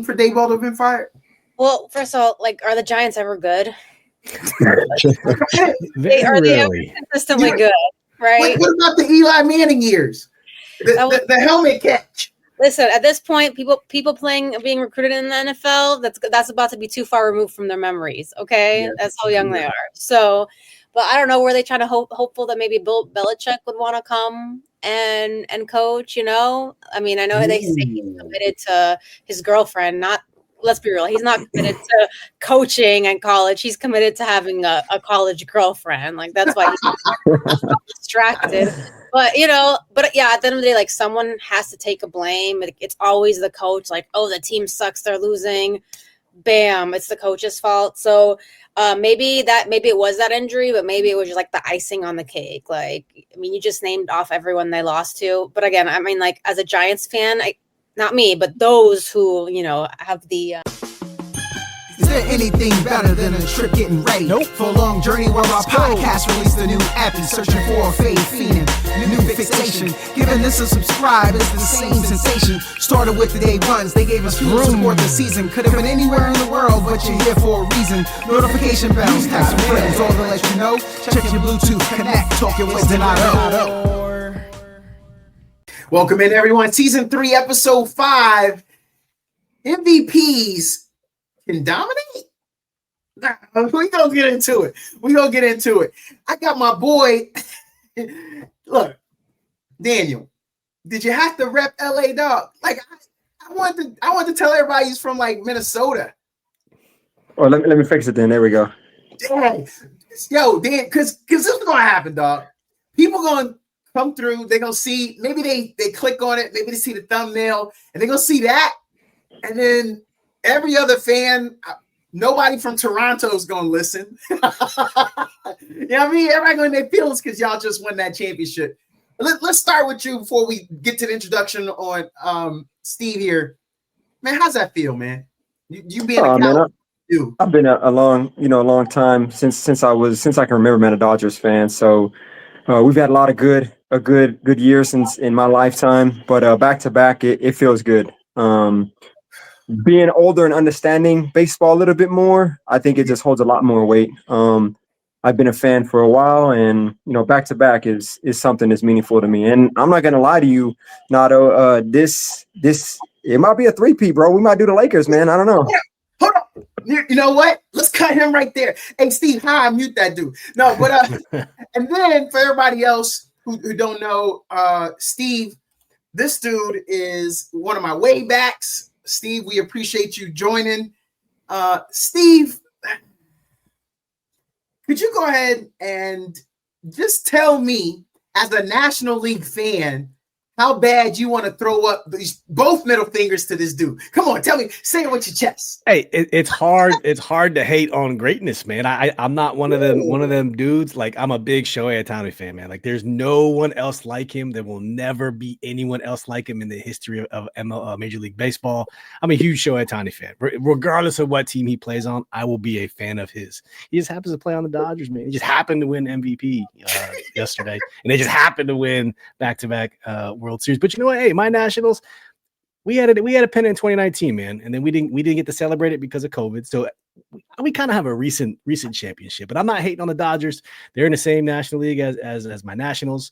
for Dayball to have been fired? Well, first of all, like, are the Giants ever good? Very Are they ever rarely. consistently good? Right? What about the Eli Manning years? The helmet catch. Listen, at this point, people being recruited in the NFL, that's about to be too far removed from their memories. Okay, yeah. That's how young they are. So, but I don't know, were they trying to hopeful that maybe Bill Belichick would want to come and coach? You know, I mean, I know they say he's committed to his girlfriend. Not, let's be real, he's not committed to coaching at college. He's committed to having a college girlfriend. Like, that's why he's distracted. But, yeah, at the end of the day, like, someone has to take a blame. It's always the coach. Like, oh, the team sucks, they're losing. Bam, it's the coach's fault. So maybe it was that injury, but maybe it was just like the icing on the cake. Like, I mean, you just named off everyone they lost to. But again, I mean, like, as a Giants fan, not me, but those who, have the... Is there anything better than a trip getting ready? Nope. For a long journey where our podcast released a new epi, searching for a fade fiend, new fixation. Giving this a subscribe is the same sensation. Started with the day ones, they gave us fuel to support the season. Could have been anywhere in the world, but you're here for a reason. Notification bells, text friends, all to let you know. Check your Bluetooth, connect, talk your wisdom out. Welcome in, everyone. Season 3, episode 5. MVPs can dominate? We're going to get into it. I got my boy. Look, Daniel, did you have to rep LA, dog? Like, I wanted to tell everybody he's from, like, Minnesota. Oh, let me fix it then. There we go. Dang. Yo, Dan, because this is going to happen, dog. People going to come through. They're going to see, maybe they click on it. Maybe they see the thumbnail, and they're going to see that. And then every other fan, nobody from Toronto is going to listen. You know what I mean? Everybody going to their feelings because y'all just won that championship. Let's start with you before we get to the introduction on Steve here. Man, how's that feel, man? You being a Cowboys dude. I've been a long time since I can remember, man, a Dodgers fan. So we've had a lot of good years since in my lifetime, but back to back, it feels good. Being older and understanding baseball a little bit more, I think it just holds a lot more weight. I've been a fan for a while, and back to back is something that's meaningful to me. And I'm not gonna lie to you, Nato. This it might be a three-peat, bro. We might do the Lakers, man. I don't know. Yeah. Hold on. You know what? Let's cut him right there. Hey, Steve, hi, mute that dude. No, but and then for everybody else who don't know, Steve, this dude is one of my way backs. Steve, we appreciate you joining. Steve, could you go ahead and just tell me, as a National League fan, how bad you want to throw up both middle fingers to this dude? Come on, tell me. Say it with your chest. Hey, it's hard. It's hard to hate on greatness, man. I'm not one of them dudes. Like, I'm a big Shohei Ohtani fan, man. Like, there's no one else like him. There will never be anyone else like him in the history of Major League Baseball. I'm a huge Shohei Ohtani fan. Regardless of what team he plays on, I will be a fan of his. He just happens to play on the Dodgers, man. He just happened to win MVP yesterday, and they just happened to win back-to-back World Series. But you know what? Hey, my Nationals, we had a pennant in 2019, man, and then we didn't get to celebrate it because of COVID. So we kind of have a recent championship. But I'm not hating on the Dodgers. They're in the same National League as my Nationals.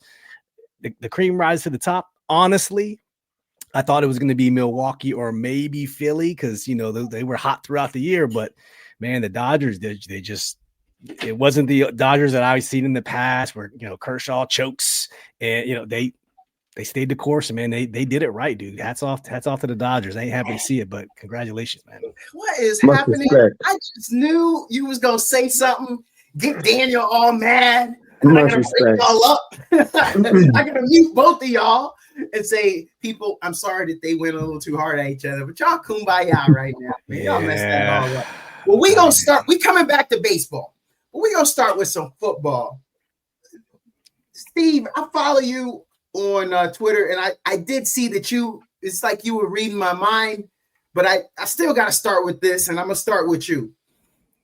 The cream rises to the top. Honestly, I thought it was going to be Milwaukee or maybe Philly because they were hot throughout the year. But man, the Dodgers, they just. It wasn't the Dodgers that I've seen in the past where Kershaw chokes and they stayed the course, and man, they did it right, dude. Hats off to the Dodgers. I ain't happy to see it, but congratulations, man. What is happening? I just knew you was gonna say something, get Daniel all mad. And I'm gonna break y'all up. I'm gonna mute both of y'all and say, people, I'm sorry that they went a little too hard at each other, but y'all kumbaya right now. Man, y'all messed that all up. Well, we gonna start. We coming back to baseball, but we gonna start with some football. Steve, I follow you on Twitter, and I did see that it's like you were reading my mind, but I still got to start with this, and I'm going to start with you.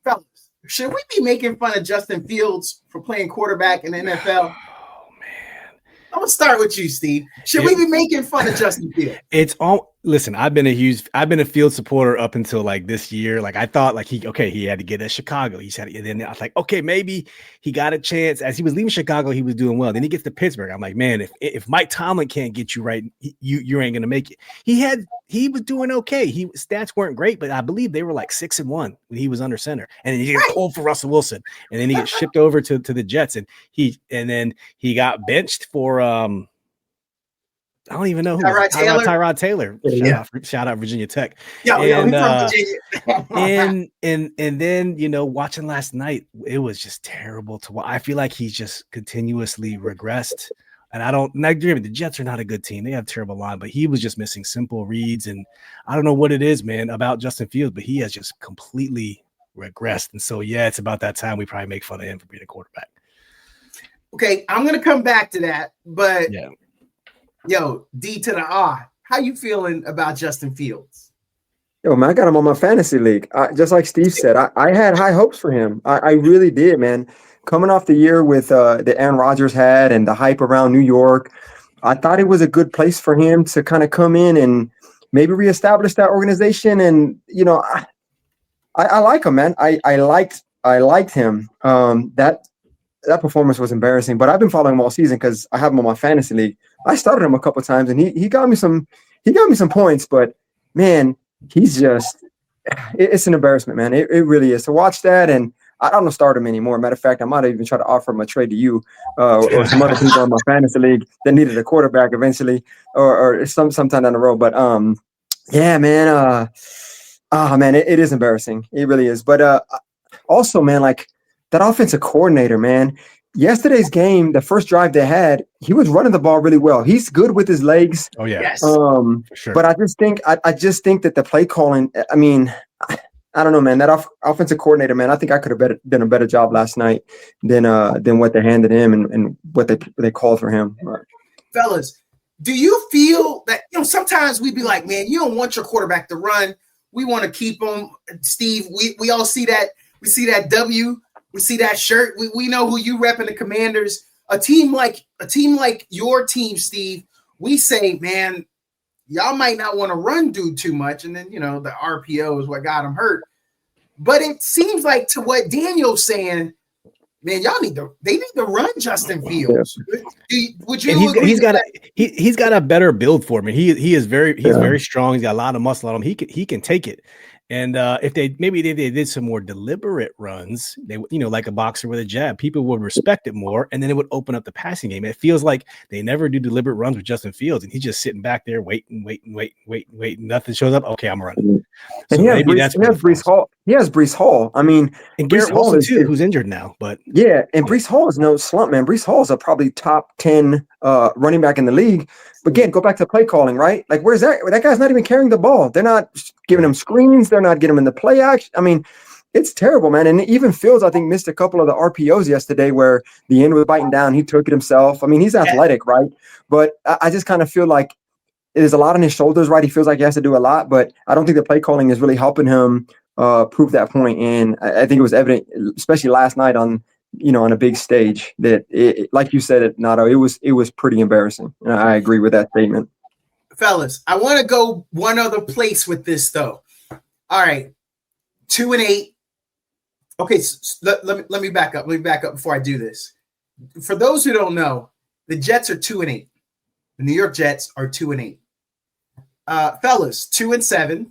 Fellas, should we be making fun of Justin Fields for playing quarterback in the NFL? Oh, man. I'm going to start with you, Steve. Should we be making fun of Justin Fields? Listen, I've been a field supporter up until like this year. Like I thought like he had to get at Chicago. And then I was like, okay, maybe he got a chance. As he was leaving Chicago, he was doing well. Then he gets to Pittsburgh. I'm like, man, if Mike Tomlin can't get you right, you ain't gonna make it. He was doing okay. Stats weren't great, but I believe they were like 6-1 when he was under center. And then he gets pulled for Russell Wilson. And then he gets shipped over to the Jets. And then he got benched for I don't even know who Tyrod Taylor. Shout out Virginia Tech. And then watching last night, it was just terrible to watch. I feel like he's just continuously regressed. And the Jets are not a good team. They have a terrible line, but he was just missing simple reads. And I don't know what it is, man, about Justin Fields, but he has just completely regressed. And so, yeah, it's about that time we probably make fun of him for being a quarterback. Okay, I'm going to come back to that, but yeah. Yo, D to the R. How you feeling about Justin Fields? Yo, man, I got him on my fantasy league. Just like Steve said, I had high hopes for him. I really did, man. Coming off the year with the Aaron Rodgers had and the hype around New York, I thought it was a good place for him to kind of come in and maybe reestablish that organization. And I like him, man. I liked him. That performance was embarrassing, but I've been following him all season because I have him on my fantasy league. I started him a couple of times, and he got me some points. But man, it's an embarrassment, man. It really is to watch that, and I don't start him anymore. Matter of fact, I might even try to offer him a trade to you or some other people on my fantasy league that needed a quarterback eventually, or sometime down the road. But yeah, man. Man, it is embarrassing. It really is. But also, man, like. That offensive coordinator, man, yesterday's game, the first drive they had, he was running the ball really well. He's good with his legs. Oh, yeah. Yes. For sure. But I just think that the play calling, I mean, I don't know, man, that offensive coordinator, man, I think I could have done a better job last night than what they handed him and what they called for him. Fellas, do you feel that, sometimes we'd be like, man, you don't want your quarterback to run. We want to keep him. Steve, we all see that. We see that W. We see that shirt. We know who you rep in the Commanders. A team like your team, Steve, we say, man, y'all might not want to run dude too much. And then, the RPO is what got him hurt. But it seems like to what Daniel's saying, man, they need to run Justin Fields. Would you agree? He's got a better build for him. He is very strong. He's got a lot of muscle on him. He can take it. And if they did some more deliberate runs, they like a boxer with a jab, people would respect it more, and then it would open up the passing game. It feels like they never do deliberate runs with Justin Fields, and he's just sitting back there waiting. Nothing shows up. Okay, I'm running. And so he has Breece Hall. He has Breece Hall. I mean, and Garrett Wilson too, who's injured now. But yeah, and Breece Hall is no slump, man. Breece Hall is a probably top 10 running back in the league. But again, go back to play calling, right? Like, where's that? That guy's not even carrying the ball. They're not giving him screens. They're not getting him in the play action. I mean, it's terrible, man. And even Fields, I think, missed a couple of the RPOs yesterday where the end was biting down. He took it himself. I mean, he's athletic, right? But I just kind of feel like there's a lot on his shoulders, right? He feels like he has to do a lot, but I don't think the play calling is really helping him prove that point. And I think it was evident, especially last night on a big stage, that like you said, Nato, it was pretty embarrassing. And I agree with that statement. Fellas, I want to go one other place with this though. All right, 2-8. Okay, so let me back up. Let me back up before I do this. For those who don't know, the Jets are 2-8. The New York Jets are 2-8. Fellas, 2-7,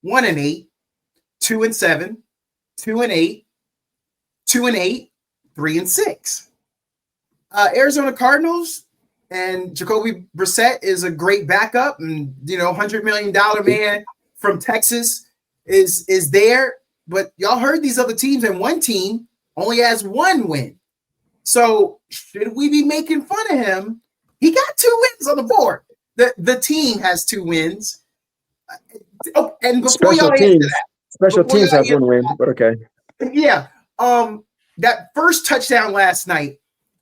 1-8, 2-7, 2-8, 2-8, 3-6. Arizona Cardinals and Jacoby Brissett is a great backup, and $100 million man from Texas is there. But y'all heard these other teams, and one team only has one win. So should we be making fun of him? He got 2 wins on the board. The team has 2 wins. Oh, and before y'all answer that, special teams have 1 win, but okay. Yeah. That first touchdown last night,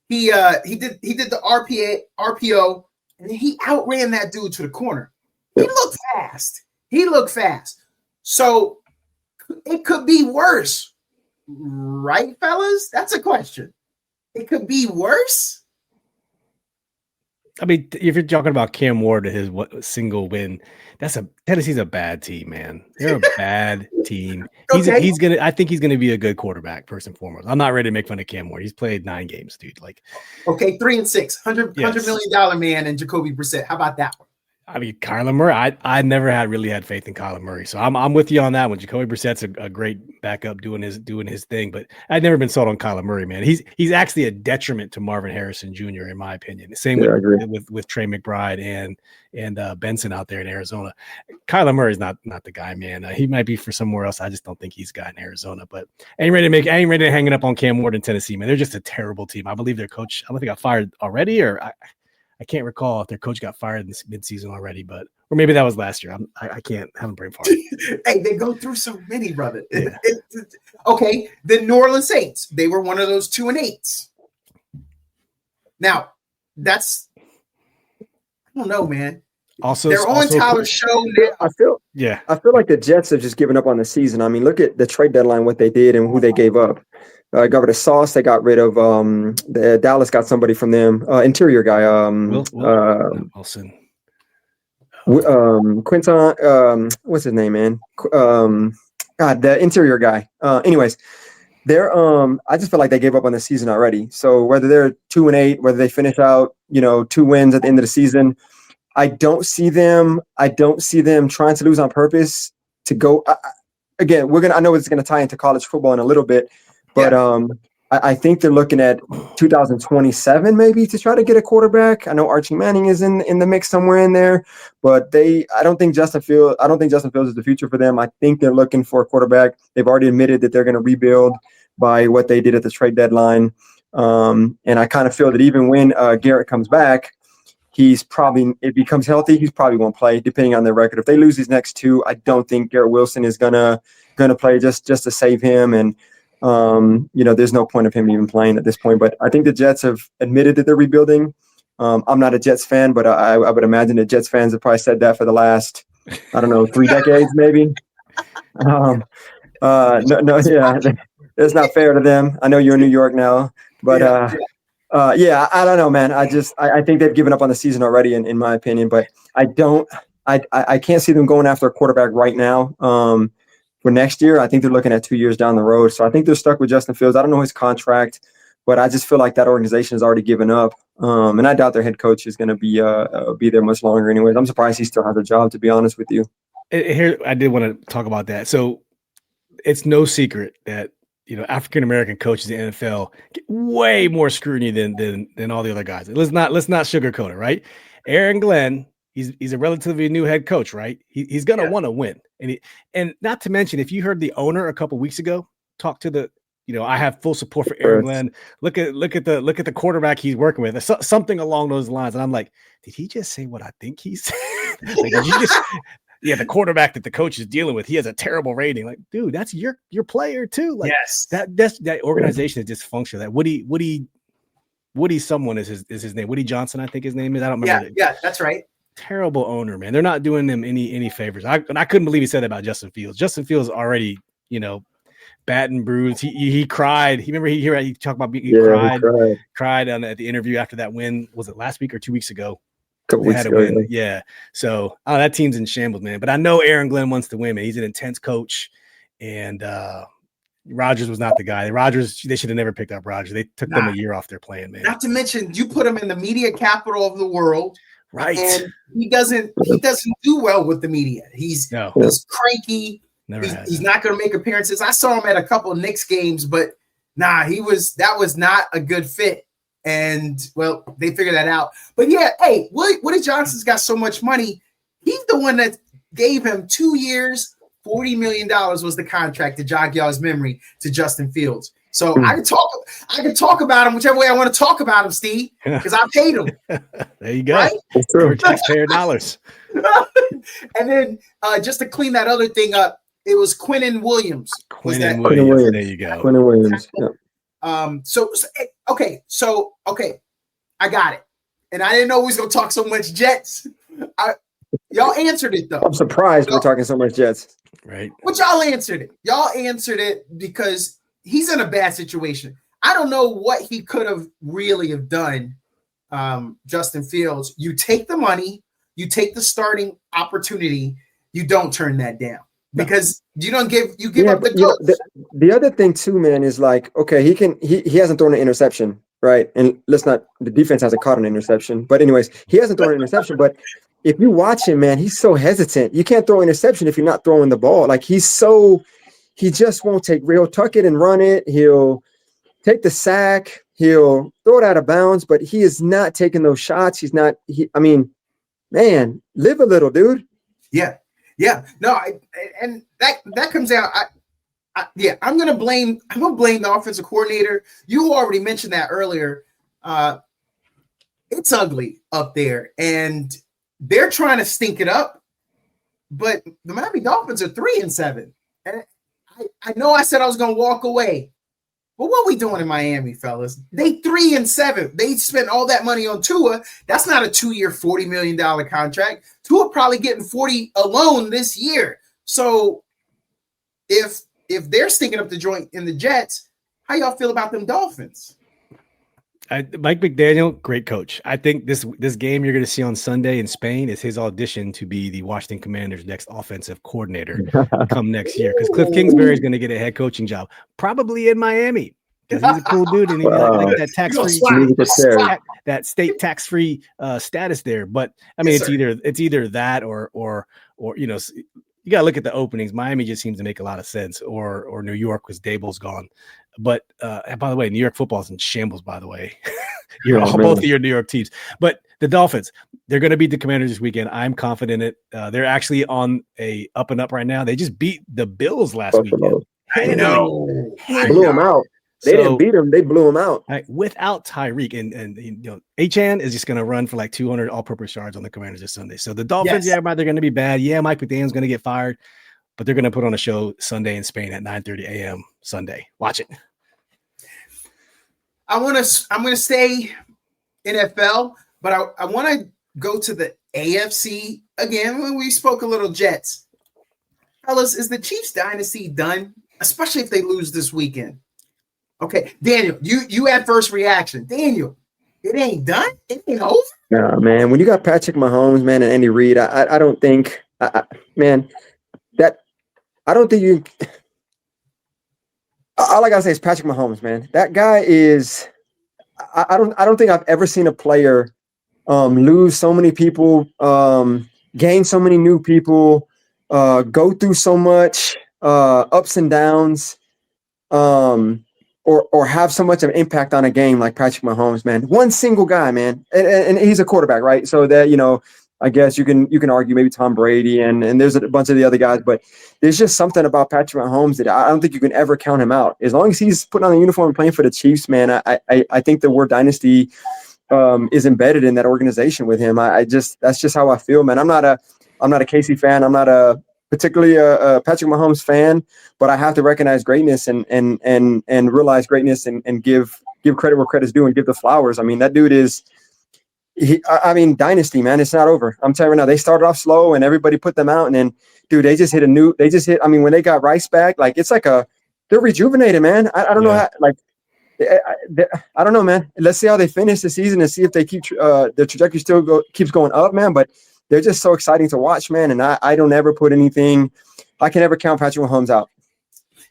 he did the RPO, and he outran that dude to the corner. He looked fast. So it could be worse, right, fellas? That's a question. It could be worse. I mean, if you're talking about Cam Ward to his single win, Tennessee's a bad team, man. They're a bad team. I think he's gonna be a good quarterback first and foremost. I'm not ready to make fun of Cam Ward. He's played 9 games, dude. Like, okay, 3-6, $100 million man, and Jacoby Brissett. How about that one? I mean, Kyler Murray. I never really had faith in Kyler Murray, so I'm with you on that one. Jacoby Brissett's a great backup doing his thing, but I've never been sold on Kyler Murray, man. He's actually a detriment to Marvin Harrison Jr. in my opinion. Same with Trey McBride and Benson out there in Arizona. Kyler Murray's not the guy, man. He might be for somewhere else. I just don't think he's got in Arizona. But I ain't ready to hang it up on Cam Ward in Tennessee, man. They're just a terrible team. I believe their coach. I don't think got fired already, or I can't recall if their coach got fired in this midseason already, or maybe that was last year. I can't have a brain fart. Hey, they go through so many, brother. Yeah. Okay, the New Orleans Saints. They were one of those 2-8s. Now, I don't know, man. They're on Tyler's show now. I feel like the Jets have just given up on the season. I mean, look at the trade deadline, what they did and who they gave up. Got rid of Sauce. They got rid of the Dallas got somebody from them. Interior guy. Wilson. Quinton. What's his name, man? The interior guy. Anyways, they're I just feel like they gave up on the season already. So whether they're 2-8, whether they finish out, 2 wins at the end of the season, I don't see them trying to lose on purpose to go. Again, I know it's going to tie into college football in a little bit. But I think they're looking at 2027 maybe to try to get a quarterback. I know Archie Manning is in the mix somewhere in there, but I don't think Justin Fields is the future for them. I think they're looking for a quarterback. They've already admitted that they're going to rebuild by what they did at the trade deadline. And I kind of feel that even when Garrett comes back, if he becomes healthy, he's probably won't play depending on their record. If they lose these next 2, I don't think Garrett Wilson is gonna play just to save him. And there's no point of him even playing at this point. But I think the Jets have admitted that they're rebuilding. I'm not a Jets fan, but I would imagine that Jets fans have probably said that for the last, 3 decades, maybe. No, it's not fair to them. I know you're in New York now, but I don't know, man. I think they've given up on the season already, in my opinion. But I can't see them going after a quarterback right now. For next year, I think they're looking at 2 years down the road. So I think they're stuck with Justin Fields. I don't know his contract, but I just feel like that organization has already given up. And I doubt their head coach is going to be there much longer anyways. I'm surprised he still has a job, to be honest with you. Here, I did want to talk about that. So it's no secret that, African-American coaches in the NFL get way more scrutiny than all the other guys. Let's not sugarcoat it, right? Aaron Glenn, he's a relatively new head coach, right? He's going to want to win. And not to mention, if you heard the owner a couple weeks ago talk to I have full support for Aaron Glenn. Look at the quarterback he's working with. Something along those lines. And I'm like, did he just say what I think he said? Like, did you just the quarterback that the coach is dealing with, he has a terrible rating. Like, dude, that's your player too. Like, yes, that organization is dysfunctional. That Woody someone is his name. Woody Johnson, I think his name is. I don't remember. Yeah, that's right. Terrible owner, man. They're not doing them any favors. I couldn't believe he said that about Justin Fields. Justin Fields already, bat and bruised. He cried. He talked about he cried at the interview after that win. Was it last week or 2 weeks ago? Couple weeks ago. Yeah. So that team's in shambles, man. But I know Aaron Glenn wants to win, man. He's an intense coach, and Rodgers was not the guy. They should have never picked up Rodgers. They took them a year off their plan, man. Not to mention, you put him in the media capital of the world. Right. And he doesn't do well with the media. He's cranky. He's not going to make appearances. I saw him at a couple of Knicks games, but that was not a good fit. And well, they figured that out. But yeah, hey, Woody Johnson's got so much money. He's the one that gave him 2 years, $40 million was the contract, to jog y'all's memory, to Justin Fields. So I can talk about him whichever way I want to talk about him, Steve, because I paid him. There you go. Right? For taxpayer dollars. And then just to clean that other thing up, it was Quinnen Williams. Quinnen Williams. There you go. Quinnen Williams. Yeah. So I got it. And I didn't know we was gonna talk so much Jets. Y'all answered it though. I'm surprised we're talking so much Jets. Right. But y'all answered it. Y'all answered it because he's in a bad situation. I don't know what he could have really have done Justin Fields, you take the money, you take the starting opportunity, you don't turn that down because you don't give up the coach. The other thing too, man, is like, okay, he hasn't thrown an interception, right? And the defense hasn't caught an interception, but anyways, he hasn't thrown an interception. But if you watch him, man, he's so hesitant. You can't throw an interception if you're not throwing the ball. Like he just won't he'll tuck it and run it. He'll take the sack. He'll throw it out of bounds, but he is not taking those shots. Man, live a little, dude. Yeah. No, and that comes out. I'm gonna blame the offensive coordinator. You already mentioned that earlier. It's ugly up there, and they're trying to stink it up. But the Miami Dolphins are 3-7, and I know I said I was gonna walk away. But what we doing in Miami, fellas? They 3-7. They spent all that money on Tua. That's not a 2-year, $40 million contract. Tua probably getting 40 alone this year. So if they're stinking up the joint in the Jets, how y'all feel about them Dolphins? Mike McDaniel, great coach. I think this game you're going to see on Sunday in Spain is his audition to be the Washington Commanders' next offensive coordinator come next year, because Cliff Kingsbury is going to get a head coaching job, probably in Miami, because he's a cool dude and he like that tax-free, that state tax-free status there. But I mean, it's either that or you know, you got to look at the openings. Miami just seems to make a lot of sense, or New York because Dable's gone. But by the way, New York football is in shambles, by the way. Both of your New York teams. But the Dolphins, they're going to beat the Commanders this weekend. I'm confident in it. They're actually on a up and up right now. They just beat the Bills last weekend. I know. Blew them out. They didn't beat them. They blew them out. Right, without Tyreek. And you know, Achane is just going to run for like 200 all-purpose yards on the Commanders this Sunday. So the Dolphins, they're going to be bad. Yeah, Mike McDaniel's going to get fired. But they're going to put on a show Sunday in Spain at 9:30 a.m. Sunday. Watch it. I'm gonna stay NFL, but I want to go to the AFC again. When we spoke a little Jets, fellas, is the Chiefs dynasty done? Especially if they lose this weekend. Okay, Daniel, you had first reaction. Daniel, it ain't done. It ain't over. Nah, man. When you got Patrick Mahomes, man, and Andy Reid, I don't think, man. I don't think you. All I gotta say is Patrick Mahomes, man. That guy is. I don't think I've ever seen a player lose so many people, gain so many new people, go through so much ups and downs, or have so much of an impact on a game like Patrick Mahomes, man. One single guy, man, and he's a quarterback, right? So that, you know, I guess you can argue maybe Tom Brady and there's a bunch of the other guys, but there's just something about Patrick Mahomes that I don't think you can ever count him out. As long as he's putting on the uniform and playing for the Chiefs, man, I think the word dynasty is embedded in that organization with him. That's just how I feel, man. I'm not a Casey fan. I'm not particularly a Patrick Mahomes fan, but I have to recognize greatness and realize greatness and give credit where credit's due and give the flowers. I mean, that dude is. Dynasty, man, it's not over. I'm telling you right now, they started off slow and everybody put them out. And then, dude, they just hit, when they got Rice back, like, it's like they're rejuvenated, man. I don't know how, like, I don't know, man. Let's see how they finish the season and see if they keep, the trajectory keeps going up, man. But they're just so exciting to watch, man. And I don't ever put anything, I can never count Patrick Mahomes out.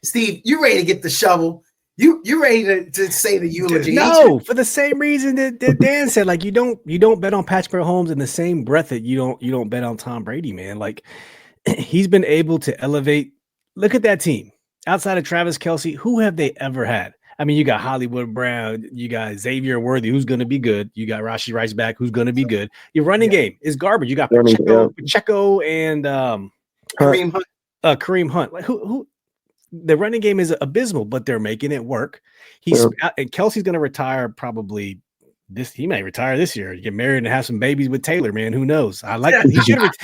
Steve, you ready to get the shovel? You ready to say the eulogy? No, for the same reason that Dan said. Like, you don't bet on Patrick Mahomes in the same breath that you don't bet on Tom Brady, man. Like, he's been able to elevate. Look at that team. Outside of Travis Kelce, who have they ever had? I mean, you got Hollywood Brown, you got Xavier Worthy, who's going to be good. You got Rashee Rice back, who's going to be good. Your running game is garbage. You got Pacheco and Kareem Hunt. Like, who? The running game is abysmal, but they're making it work. And Kelsey's going to retire probably this. He may retire this year, get married and have some babies with Taylor, man. Who knows? I like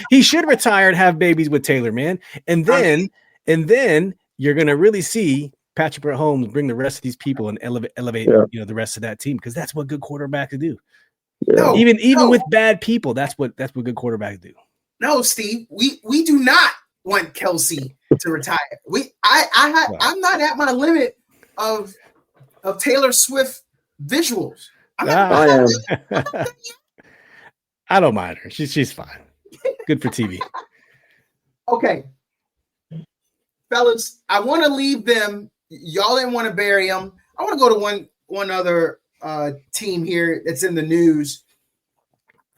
he should retire and have babies with Taylor, man. And then you're going to really see Patrick Mahomes bring the rest of these people and elevate the rest of that team, because that's what good quarterbacks do. No, even with bad people, that's what good quarterbacks do. No, Steve, we do not want Kelsey to retire. I'm not at my limit of Taylor Swift visuals. I am. I don't mind her. She's fine. Good for TV. Okay, fellas, I want to leave them. Y'all didn't want to bury them. I want to go to one other team here that's in the news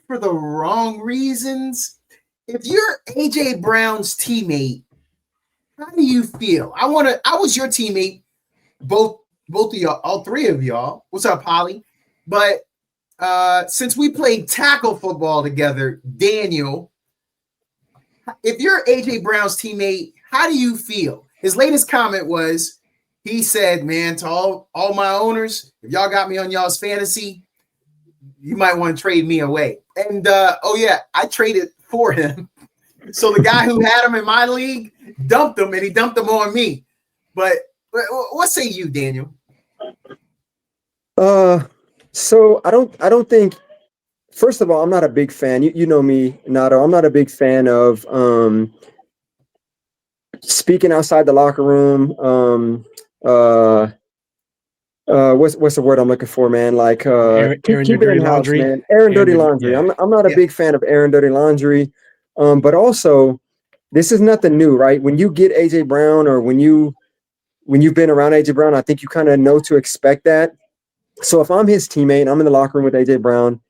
for the wrong reasons. If you're AJ Brown's teammate, how do you feel? I was your teammate, both of y'all, all three of y'all. What's up, Holly? But since we played tackle football together, Daniel, if you're AJ Brown's teammate, how do you feel? His latest comment was, he said, man, to all my owners, if y'all got me on y'all's fantasy, you might want to trade me away. And I traded for him. So the guy who had him in my league dumped him, and he dumped him on me. But what say you, Daniel? So I don't think. First of all, I'm not a big fan. You know me, Nato. I'm not a big fan of speaking outside the locker room. What's the word I'm looking for, man? Like airing keep it dirty in house, laundry. man. Airing dirty laundry. Yeah. I'm not a big fan of airing dirty laundry. But also, this is nothing new, right? When you get AJ Brown, or when you've been around AJ Brown, I think you kind of know to expect that. So if I'm his teammate, I'm in the locker room with AJ Brown,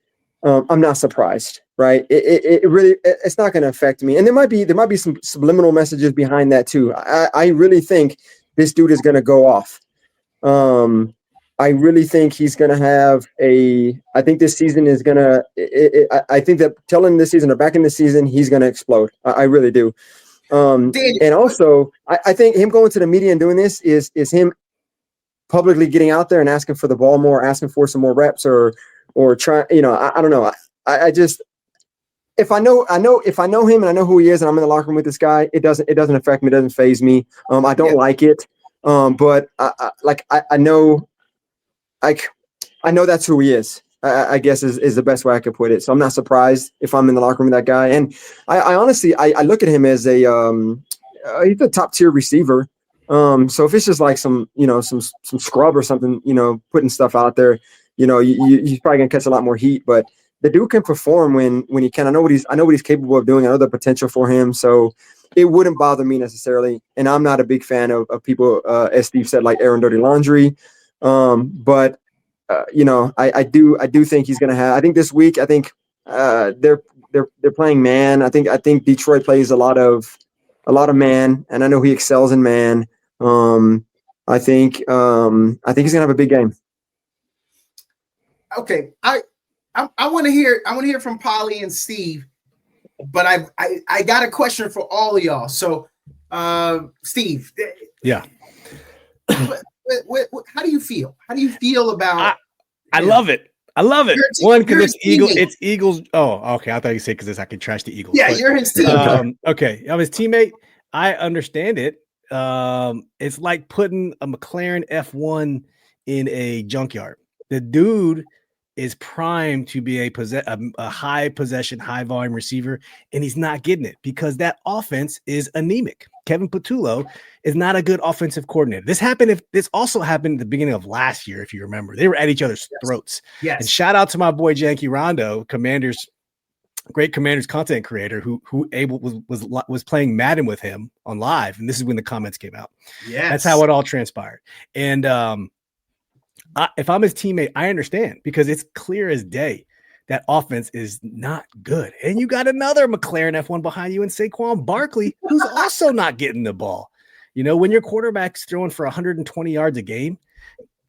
I'm not surprised, right? It really, it's not going to affect me. And there might be some subliminal messages behind that too. I really think this dude is going to go off. I really think he's going to have I think this season is going to, I think that telling this season or back in the season, he's going to explode. I really do. And also I think him going to the media and doing this is him publicly getting out there and asking for the ball more, asking for some more reps, or try, I don't know. I just, if I know him and I know who he is and I'm in the locker room with this guy, it doesn't affect me. It doesn't faze me. I don't like it. But I know that's who he is. I guess is the best way I could put it. So I'm not surprised if I'm in the locker room with that guy. And I honestly, I look at him as he's a top tier receiver. So if it's just like some scrub or something, putting stuff out there, he's probably gonna catch a lot more heat. But the dude can perform when he can. I know what he's capable of doing. I know the potential for him. So it wouldn't bother me necessarily. And I'm not a big fan of people, as Steve said, like airing dirty laundry. But I do think he's gonna have. I think this week, they're playing man. I think Detroit plays a lot of man, and I know he excels in man. I think he's gonna have a big game. Okay, I want to hear from Polly and Steve, but I got a question for all of y'all. So, Steve, yeah, how do you feel? How do you feel about? I love it. I love it. One, because it's Eagles. Oh, okay. I thought you said because I can trash the Eagles. Yeah, you're his teammate. Okay, I'm his teammate. I understand it. It's like putting a McLaren F1 in a junkyard. The dude is primed to be a high possession, high volume receiver, and he's not getting it because that offense is anemic. Kevin Patullo is not a good offensive coordinator. This also happened at the beginning of last year, if you remember. They were at each other's throats. Yes. And shout out to my boy Janky Rondo, great Commanders content creator who was playing Madden with him on live, and this is when the comments came out. Yeah, that's how it all transpired. And if I'm his teammate, I understand because it's clear as day that offense is not good. And you got another McLaren F1 behind you in Saquon Barkley, who's also not getting the ball. When your quarterback's throwing for 120 yards a game,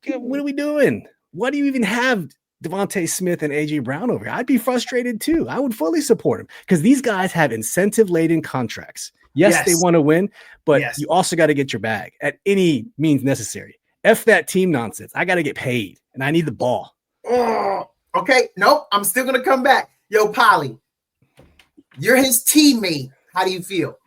what are we doing? Why do you even have Devontae Smith and AJ Brown over here? I'd be frustrated too. I would fully support him because these guys have incentive-laden contracts. Yes, they want to win, but you also got to get your bag at any means necessary. F that team nonsense. I got to get paid, and I need the ball. Oh, okay. Nope. I'm still going to come back. Yo, Polly, you're his teammate. How do you feel?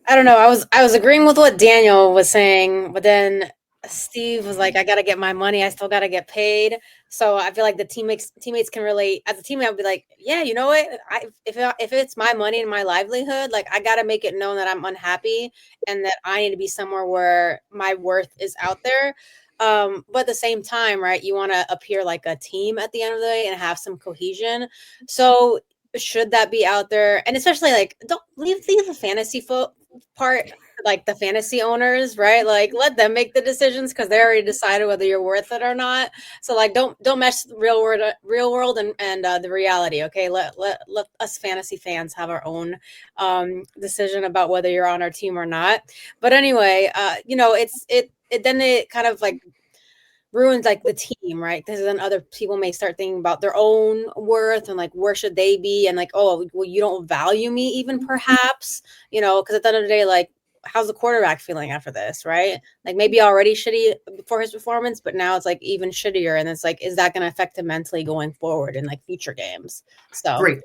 I don't know. I was agreeing with what Daniel was saying, but then Steve was like, I got to get my money. I still got to get paid. So I feel like the teammates can relate. As a teammate, I'll be like, yeah, you know what? If it's my money and my livelihood, like I got to make it known that I'm unhappy and that I need to be somewhere where my worth is out there. But at the same time, right, you want to appear like a team at the end of the day and have some cohesion. So should that be out there? And especially like, don't leave the fantasy part, like the fantasy owners, right? Like let them make the decisions because they already decided whether you're worth it or not. So like don't mesh the real world and the reality. Okay, let us fantasy fans have our own decision about whether you're on our team or not. But anyway, then it kind of like ruins like the team, right? Because then other people may start thinking about their own worth and like where should they be, and like, oh well, you don't value me even, perhaps, because at the end of the day, like, how's the quarterback feeling after this, right? Like maybe already shitty for his performance, but now it's like even shittier, and it's like, is that going to affect him mentally going forward in like future games? So Great.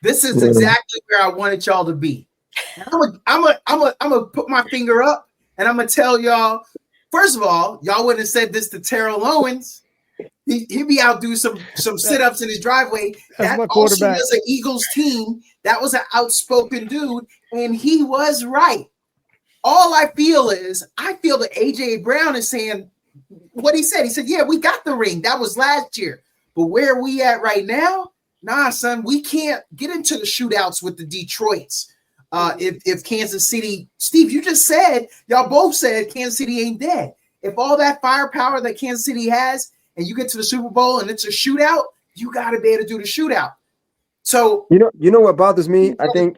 This is exactly where I wanted y'all to be. I'm gonna put my finger up and I'm gonna tell y'all. First of all, y'all wouldn't have said this to Terrell Owens. He'd be out doing some sit-ups in his driveway. That's That also was an Eagles team. That was an outspoken dude, and he was right. All I feel that AJ Brown is saying what he said. He said, yeah, we got the ring. That was last year. But where are we at right now? Nah, son, we can't get into the shootouts with the Detroits. If Kansas City, Steve, you just said, y'all both said Kansas City ain't dead. If all that firepower that Kansas City has and you get to the Super Bowl and it's a shootout, you got to be able to do the shootout. So, you know what bothers me? I think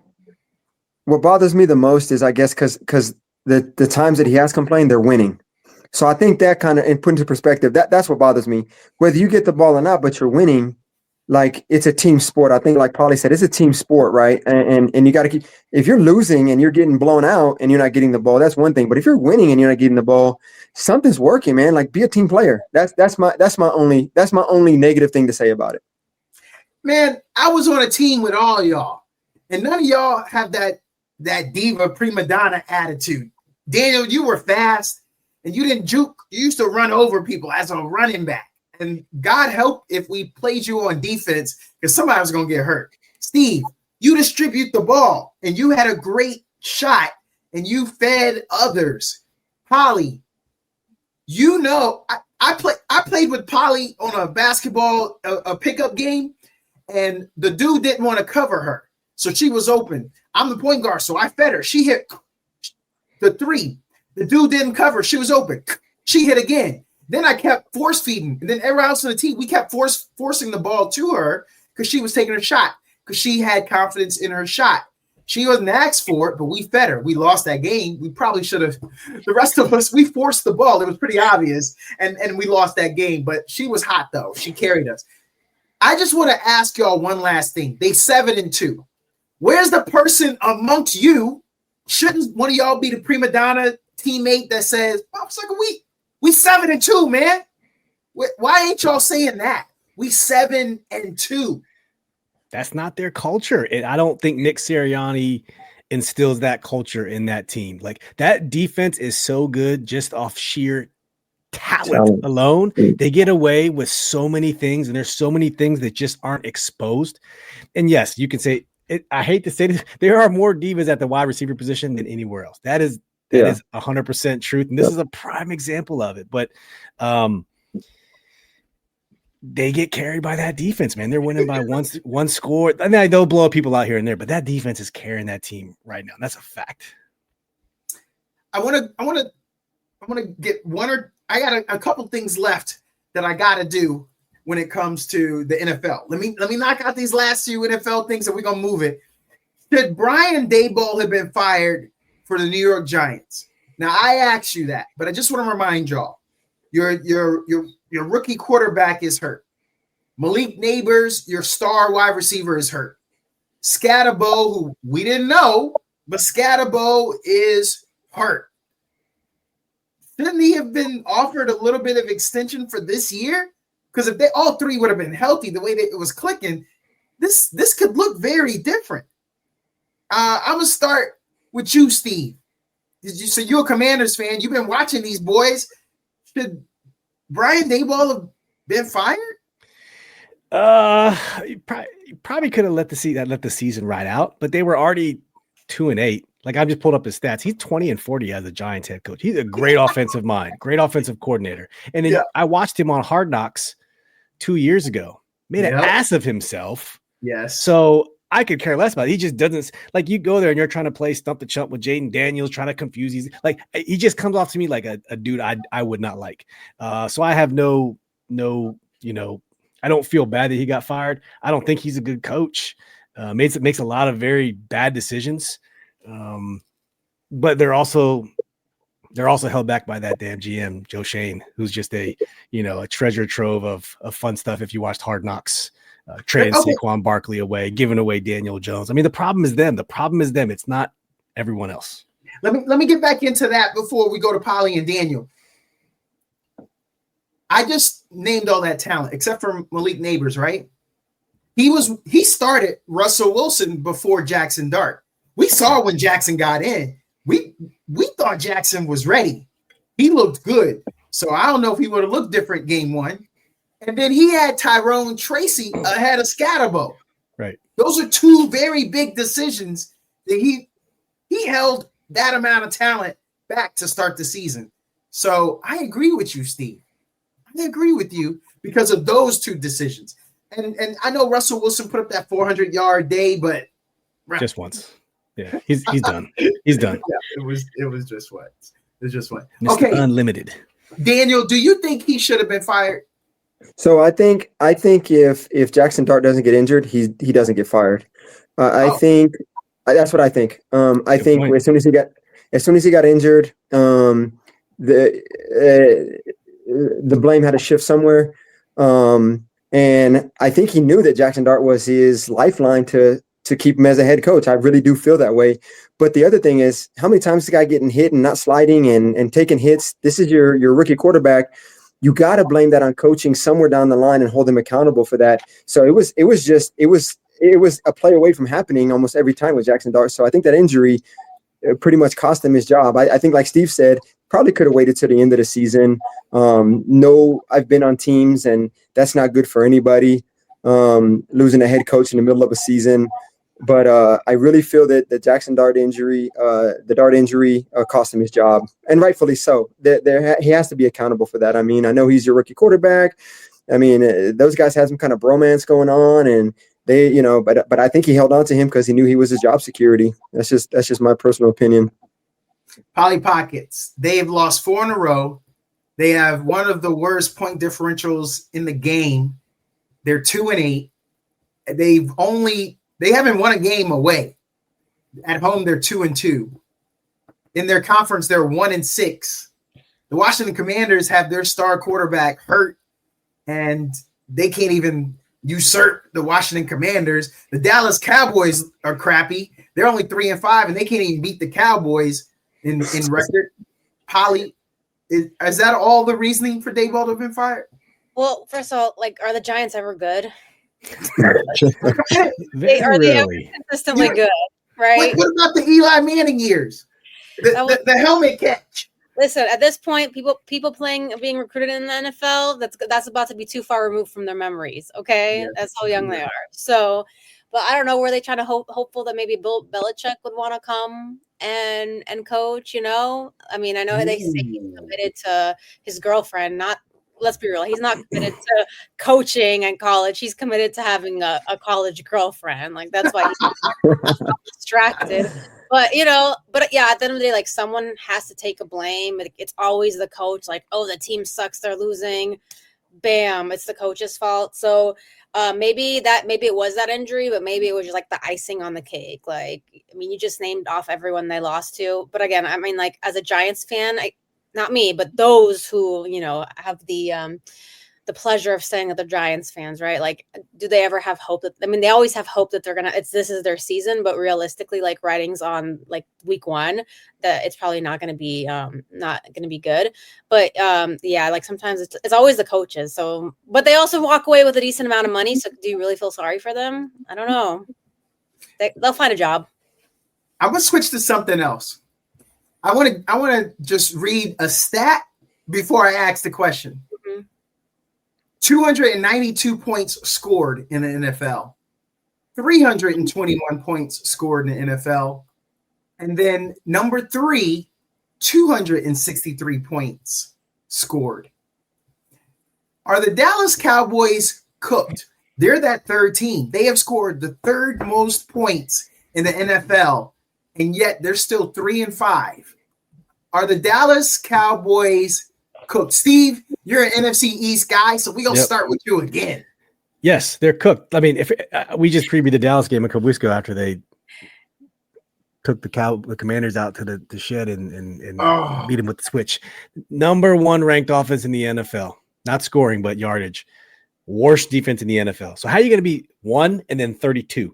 what bothers me the most is, I guess, because the times that he has complained, they're winning. So I think that kind of, and put into perspective, that's what bothers me. Whether you get the ball or not, but you're winning, like it's a team sport. I think, like Paulie said, it's a team sport, right? And you got to keep. If you're losing and you're getting blown out and you're not getting the ball, that's one thing. But if you're winning and you're not getting the ball, something's working, man. Like, be a team player. That's my only negative thing to say about it. Man, I was on a team with all y'all, and none of y'all have that diva prima donna attitude. Daniel, you were fast and you didn't juke. You used to run over people as a running back. And God help if we played you on defense, because somebody was going to get hurt. Steve, you distribute the ball, and you had a great shot, and you fed others. Polly, I played with Polly on a basketball a pickup game, and the dude didn't want to cover her, so she was open. I'm the point guard, so I fed her. She hit the three. The dude didn't cover. She was open. She hit again. Then I kept force feeding. And then everyone else on the team, we kept forcing the ball to her because she was taking a shot, because she had confidence in her shot. She wasn't asked for it, but we fed her. We lost that game. We probably should have. The rest of us, we forced the ball. It was pretty obvious. And we lost that game. But she was hot, though. She carried us. I just want to ask y'all one last thing. They 7-2. Where's the person amongst you? Shouldn't one of y'all be the prima donna teammate that says, oh, it's like a week. We 7-2, man. Why ain't y'all saying that? We 7-2. That's not their culture. And I don't think Nick Sirianni instills that culture in that team. Like, that defense is so good just off sheer talent alone. They get away with so many things, and there's so many things that just aren't exposed. And yes, you can say it, I hate to say this, there are more divas at the wide receiver position than anywhere else. That is 100% truth. And this is a prime example of it. But they get carried by that defense, man. They're winning by one score. I mean, they'll blow people out here and there, but that defense is carrying that team right now. That's a fact. I want to get I got a couple things left that I got to do when it comes to the NFL. Let me knock out these last few NFL things, and we're gonna move it. Should Brian Daboll have been fired for the New York Giants? Now, I asked you that, but I just want to remind y'all, your rookie quarterback is hurt. Malik Neighbors, your star wide receiver, is hurt. Scatterbo, who we didn't know, but Scatterbo is hurt. Shouldn't he have been offered a little bit of extension for this year? Because if they all three would have been healthy the way that it was clicking, this could look very different. I'm gonna start with you, Steve. So you're a Commanders fan. You've been watching these boys. should Brian Daboll have been fired? You probably could have let the season ride out, but they were already 2-8. Like I just pulled up his stats. He's 20-40 as a Giants head coach. He's a great offensive mind, great offensive coordinator. And then I watched him on Hard Knocks 2 years ago. Made an ass of himself. Yes. So I could care less about it. He just doesn't like you go there and you're trying to play stump the chump with Jaden Daniels, trying to confuse these. Like he just comes off to me like a dude I would not like. So I have no, I don't feel bad that he got fired. I don't think he's a good coach. Makes a lot of very bad decisions. But they're also held back by that damn GM, Joe Shane, who's just a treasure trove of fun stuff. If you watched Hard Knocks, trading Saquon Barkley away, giving away Daniel Jones. I mean, the problem is them. It's not everyone else. Let me get back into that before we go to Polly and Daniel. I just named all that talent except for Malik Neighbors, right? He started Russell Wilson before Jackson Dart. We saw when Jackson got in. We thought Jackson was ready. He looked good. So I don't know if he would have looked different game one. And then he had Tyrone Tracy ahead of Scatterbo. Right. Those are two very big decisions that he held that amount of talent back to start the season. So I agree with you, Steve. I agree with you because of those two decisions. And I know Russell Wilson put up that 400-yard day, but just once. Yeah, he's done. He's done. Yeah, it was just what. It's just what. Mr. Okay. Unlimited. Daniel, do you think he should have been fired? So I think if Jackson Dart doesn't get injured, he doesn't get fired. I think that's what I think. I think point. as soon as he got injured, the blame had to shift somewhere. And I think he knew that Jackson Dart was his lifeline to keep him as a head coach. I really do feel that way. But the other thing is, how many times the guy getting hit and not sliding and taking hits? This is your rookie quarterback. You got to blame that on coaching somewhere down the line and hold him accountable for that. So it was a play away from happening almost every time with Jackson Dart. So I think that injury pretty much cost him his job. I think, like Steve said, probably could have waited to the end of the season. I've been on teams, and that's not good for anybody, losing a head coach in the middle of a season. But I really feel that the Jackson Dart injury, cost him his job, and rightfully so. He has to be accountable for that. I mean, I know he's your rookie quarterback. I mean, those guys had some kind of bromance going on, and they, but I think he held on to him because he knew he was his job security. That's just my personal opinion. Polly Pockets, they've lost 4 in a row. They have one of the worst point differentials in the game. They're 2-8. They haven't won a game away. At home, they're 2-2. In their conference, they're 1-6. The Washington Commanders have their star quarterback hurt, and they can't even usurp the Washington Commanders. The Dallas Cowboys are crappy. They're only 3-5, and they can't even beat the Cowboys in record. Polly, is that all the reasoning for Daboll to have been fired? Well, first of all, are the Giants ever good? They are they consistently good, right? What about the Eli Manning years? The helmet catch. Listen, at this point, people being recruited in the NFL, that's about to be too far removed from their memories. Okay, that's how young they are. So, but I don't know, were they trying to hopeful that maybe Bill Belichick would want to come and coach? I mean, I know they say he's committed to his girlfriend. Let's be real, he's not committed to coaching in college. He's committed to having a college girlfriend. That's why he's distracted. But yeah, at the end of the day, someone has to take a blame. It's always the coach. The team sucks, they're losing. Bam, it's the coach's fault. So maybe it was that injury, but maybe it was just the icing on the cake. You just named off everyone they lost to. But again, I mean, as a Giants fan, not me, but those who have the pleasure of saying that they're Giants fans, right? Do they ever have hope they always have hope that this is their season, but realistically, writings on week 1, that it's probably not going to be good. But sometimes it's always the coaches. So, but they also walk away with a decent amount of money. So do you really feel sorry for them? I don't know. They'll find a job. I'm going to switch to something else. I want to just read a stat before I ask the question. 292 points scored in the NFL, 321 points scored in the NFL. And then number 3, 263 points scored. Are the Dallas Cowboys cooked? They're that third team. They have scored the third most points in the NFL, and yet they're still 3-5. Are the Dallas Cowboys cooked? Steve, you're an NFC East guy, so we're going to start with you again. Yes, they're cooked. I mean, if we just previewed the Dallas game a couple weeks ago after they took the Commanders out to the shed and beat them with the switch. Number 1 ranked offense in the NFL. Not scoring, but yardage. Worst defense in the NFL. So how are you going to be 1 and then 32?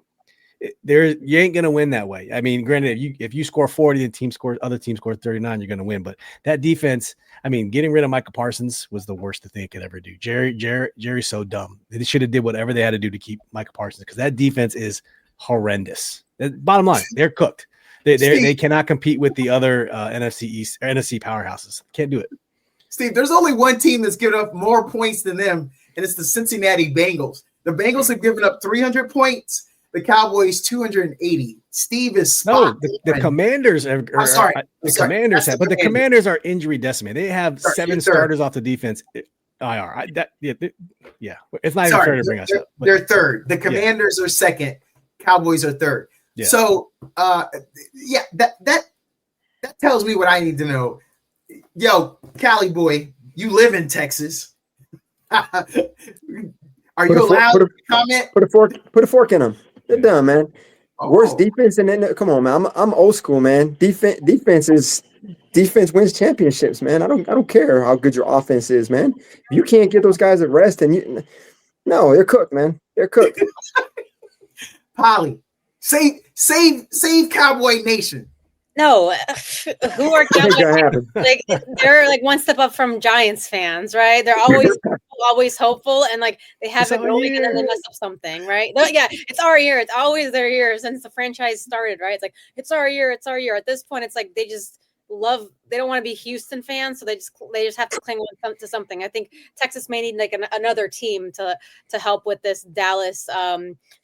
You ain't going to win that way. I mean, granted, if you score 40 and other team scores 39, you're going to win. But that defense, I mean, getting rid of Michael Parsons was the worst thing they could ever do. Jerry's so dumb. They should have did whatever they had to do to keep Michael Parsons because that defense is horrendous. Bottom line, they're cooked. They cannot compete with the other NFC East or NFC powerhouses. Can't do it. Steve, there's only one team that's given up more points than them, and it's the Cincinnati Bengals. The Bengals have given up 300 points. The Cowboys 280. Steve is spot. No, the Commanders are. The Commanders have, but the Commanders are injury decimated. They have 7 starters off the defense. IR. It's not even fair to bring us up. They're third. The Commanders are second. Cowboys are third. Yeah. So, that tells me what I need to know. Yo, Cali boy, you live in Texas. Are you allowed to comment? Put a fork in them. They're done, man. Worst defense, and then come on, man. I'm old school, man. Defense wins championships, man. I don't care how good your offense is, man. You can't get those guys at rest, and they're cooked, man. They're cooked. Polly, save Cowboy Nation. No, who are Cowboys? Like they're like one step up from Giants fans, right? They're always hopeful, and like they have it going, and then they mess up something, right? Yeah, it's our year. It's always their year since the franchise started, right? It's like it's our year. It's our year. At this point, it's like they just love. They don't want to be Houston fans, so they just have to cling on to something. I think Texas may need like another team to help with this Dallas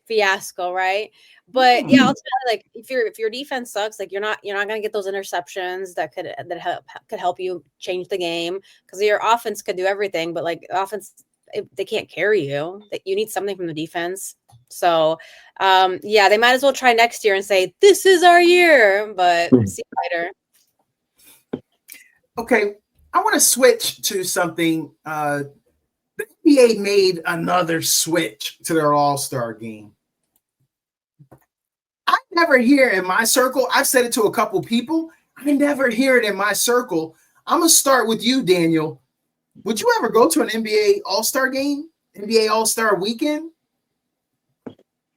fiasco, right? But yeah, I'll tell you, like if your defense sucks, like you're not gonna get those interceptions that could help you change the game because your offense could do everything, but like offense they can't carry you. That you need something from the defense. So they might as well try next year and say this is our year, but see you later. Okay, I want to switch to something. The NBA made another switch to their All-Star game. I never hear in my circle, I've said it to a couple people, I never hear it in my circle. I'm going to start with you, Daniel. Would you ever go to an NBA All-Star game? NBA All-Star weekend?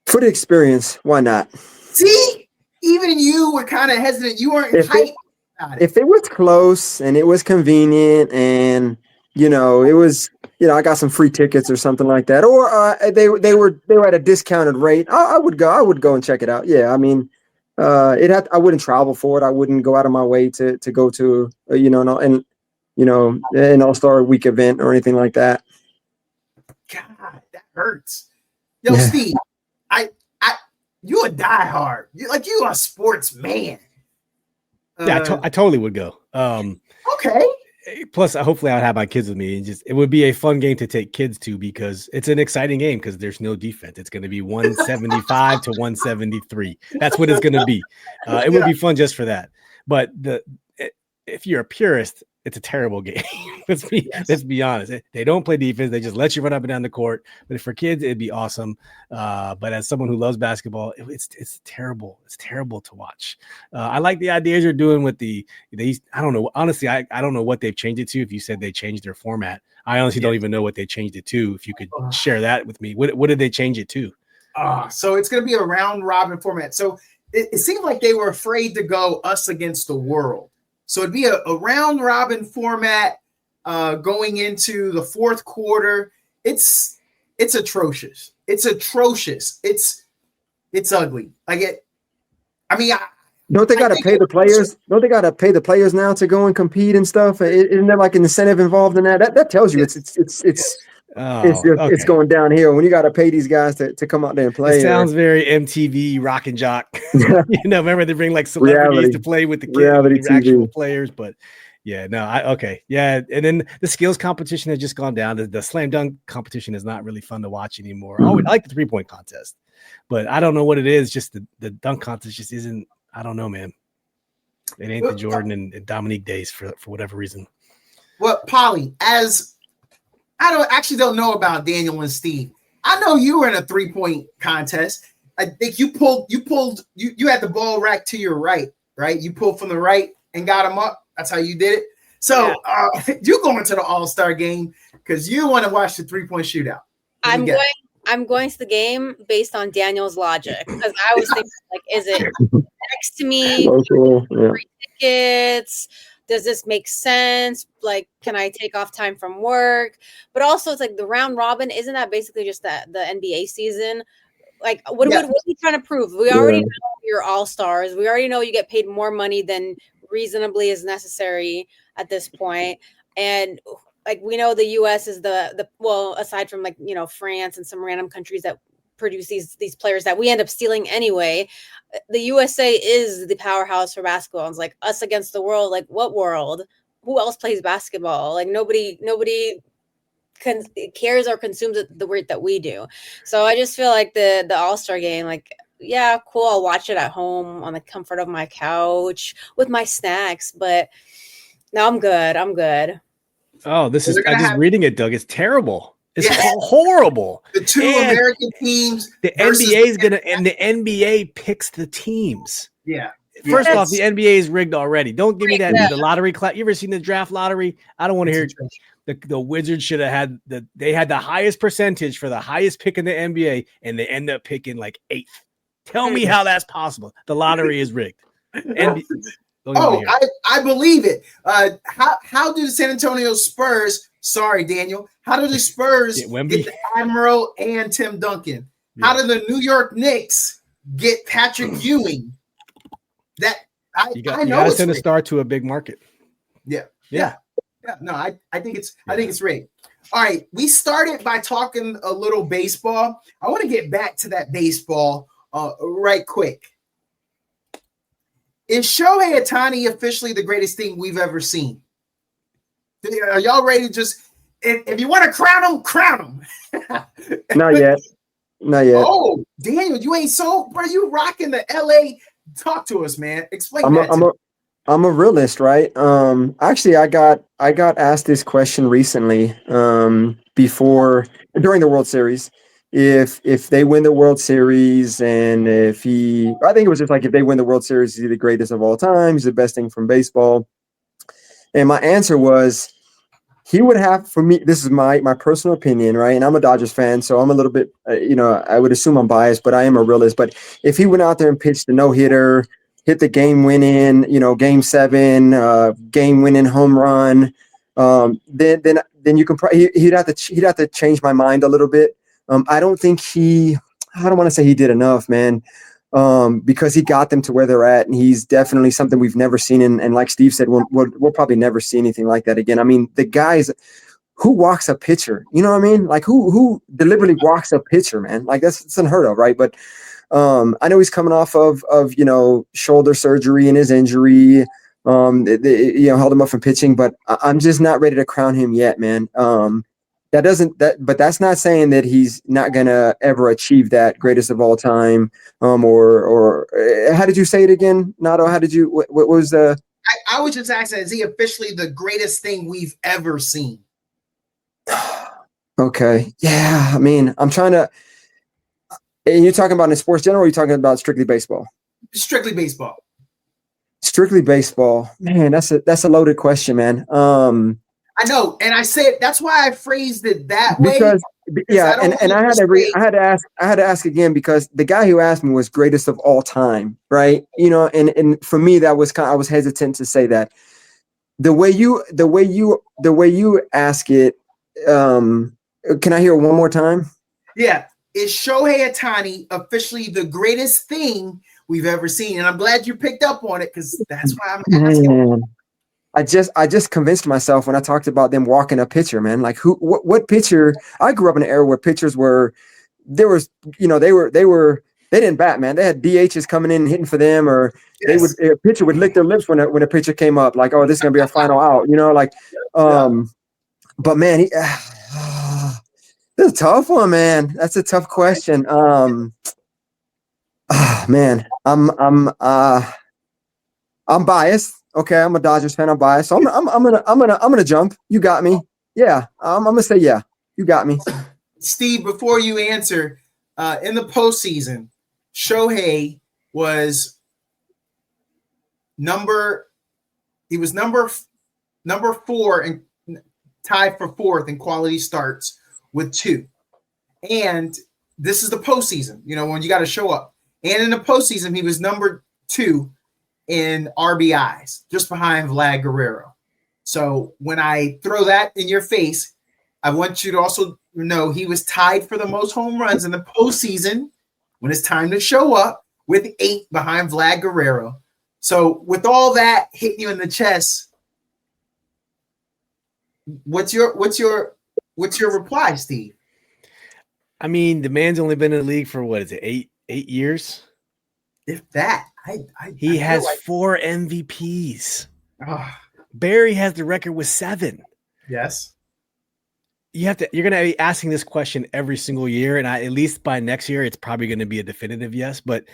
For the experience, why not? See? Even you were kind of hesitant. You weren't hyped about it. If it was close and it was convenient and, it was, I got some free tickets or something like that, or they were at a discounted rate, I would go and check it out. Yeah, I mean, I wouldn't travel for it. I wouldn't go out of my way to go to an All-Star week event or anything like that. God, that hurts. Yo, yeah. Steve, you a diehard. You a sports man. Yeah, I totally would go. Okay. Plus, hopefully, I would have my kids with me, and it would be a fun game to take kids to because it's an exciting game because there's no defense. It's going to be 175 to 173. That's what it's going to be. It would be fun just for that. But if you're a purist, it's a terrible game. Let's be honest. They don't play defense. They just let you run up and down the court. But for kids, it'd be awesome. But as someone who loves basketball, it's terrible. It's terrible to watch. I like the ideas you're doing with I don't know. Honestly, I don't know what they've changed it to. If you said they changed their format, I honestly don't even know what they changed it to. If you could share that with me, what did they change it to? So it's going to be a round robin format. So it seemed like they were afraid to go us against the world. So it'd be a round robin format going into the fourth quarter. It's atrocious. It's atrocious. It's ugly. Don't they got to pay the players? Don't they got to pay the players now to go and compete and stuff? Isn't there like an incentive involved in that? That tells you it's going downhill when you got to pay these guys to come out there and play. It sounds very MTV Rock and Jock. Remember they bring like celebrities to play with the kids, the actual players, but. Yeah, no, yeah, and then the skills competition has just gone down. The slam dunk competition is not really fun to watch anymore. I like the 3-point contest, but I don't know what it is. Just the dunk contest just isn't. I don't know, man. It ain't the Jordan and Dominique days for whatever reason. Well, Polly, as I don't know about Daniel and Steve. I know you were in a 3-point contest. I think you had the ball rack to your right? You pulled from the right and got him up. That's how you did it. So you going to the All-Star game because you want to watch the 3-point shootout. I'm going to the game based on Daniel's logic because I was thinking like, is it next to me? Free tickets? Does this make sense? Like, can I take off time from work? But also, it's like the round robin. Isn't that basically just the NBA season? Like, what are we trying to prove? We already know you're all-stars. We already know you get paid more money than reasonably is necessary at this point. And like, we know the US is the aside from like, France and some random countries that produce these players that we end up stealing anyway, the USA is the powerhouse for basketball. It's like us against the world. Like, what world? Who else plays basketball? Like, nobody cares or consumes it the rate that we do. So I just feel like the All-Star game, like, yeah, cool. I'll watch it at home on the comfort of my couch with my snacks. But no, I'm good. Oh, I just reading it, Doug. It's terrible. It's horrible. The two American teams. The NBA is and the NBA picks the teams. Yeah. First off, the NBA is rigged already. Don't give me that. The lottery class. You ever seen the draft lottery? I don't want to hear the Wizards should have had they had the highest percentage for the highest pick in the NBA, and they end up picking like 8th. Tell me how that's possible. The lottery is rigged. I believe it. How do the San Antonio Spurs? Sorry, Daniel. How do the Spurs get the Admiral and Tim Duncan? Yeah. How do the New York Knicks get Patrick Ewing? You got to send a star to a big market. Yeah. No, I think it's rigged. All right, we started by talking a little baseball. I want to get back to that baseball right quick. Is Shohei Ohtani officially the greatest thing we've ever seen? Are y'all ready to just, if you want to crown him? Not yet. Oh, Daniel, you ain't bro, you rocking the LA. Talk to us, man. Explain that. I'm a realist, right? Actually, I got asked this question recently during the World Series. If they win the World Series and I think it was just like, if they win the World Series, he's the greatest of all time. He's the best thing from baseball. And my answer was, he would have, for me, this is my personal opinion, right? And I'm a Dodgers fan, so I'm a little bit, I would assume I'm biased, but I am a realist. But if he went out there and pitched a no-hitter, hit the game-winning, Game 7, game-winning home run, then you can he'd have to change my mind a little bit. I don't think I don't want to say he did enough, man, because he got them to where they're at, and he's definitely something we've never seen. And like Steve said, we'll probably never see anything like that again. I mean, the guys who walks a pitcher, you know what I mean? Like who deliberately walks a pitcher, man? Like it's unheard of, right? But I know he's coming off of shoulder surgery and his injury. Held him up from pitching, but I'm just not ready to crown him yet, man. But that's not saying that he's not gonna ever achieve that greatest of all time. Or how did you say it again, Nato? What was the? I was just asking, is he officially the greatest thing we've ever seen? Okay, yeah. I mean, I'm trying to. And you're talking about in sports general, or are you talking about strictly baseball? Strictly baseball. Strictly baseball, man. That's a loaded question, man. I know, and I said that's why I phrased it that way. And I had to ask again, because the guy who asked me was greatest of all time, right? And for me that was I was hesitant to say that. The way you ask it, can I hear it one more time? Yeah. Is Shohei Ohtani officially the greatest thing we've ever seen. And I'm glad you picked up on it because that's why I'm asking. Man, I just convinced myself when I talked about them walking a pitcher, man. Like what pitcher? I grew up in an era where pitchers were, there was, they didn't bat, man. They had DHs coming in and hitting for them, or Yes. a pitcher would lick their lips when a pitcher came up, like, oh, this is gonna be our final out, like, but man, this is a tough one, man. That's a tough question. Man, I'm biased. Okay, I'm a Dodgers fan. I'm biased. So I'm gonna jump. You got me. Yeah, I'm gonna say yeah. You got me. Steve, before you answer, in the postseason, Shohei was number 4 and tied for 4th in quality starts with 2. And this is the postseason, when you got to show up. And in the postseason, he was number 2 in RBIs, just behind Vlad Guerrero. So when I throw that in your face, I want you to also know he was tied for the most home runs in the postseason when it's time to show up with 8 behind Vlad Guerrero. So with all that hitting you in the chest, what's your reply, Steve? I mean, the man's only been in the league for what is it, 8 years? If that, he I has like, 4 MVPs. Oh, Barry has the record with 7. yes. You're going to be asking this question every single year. And at least by next year, it's probably going to be a definitive yes. But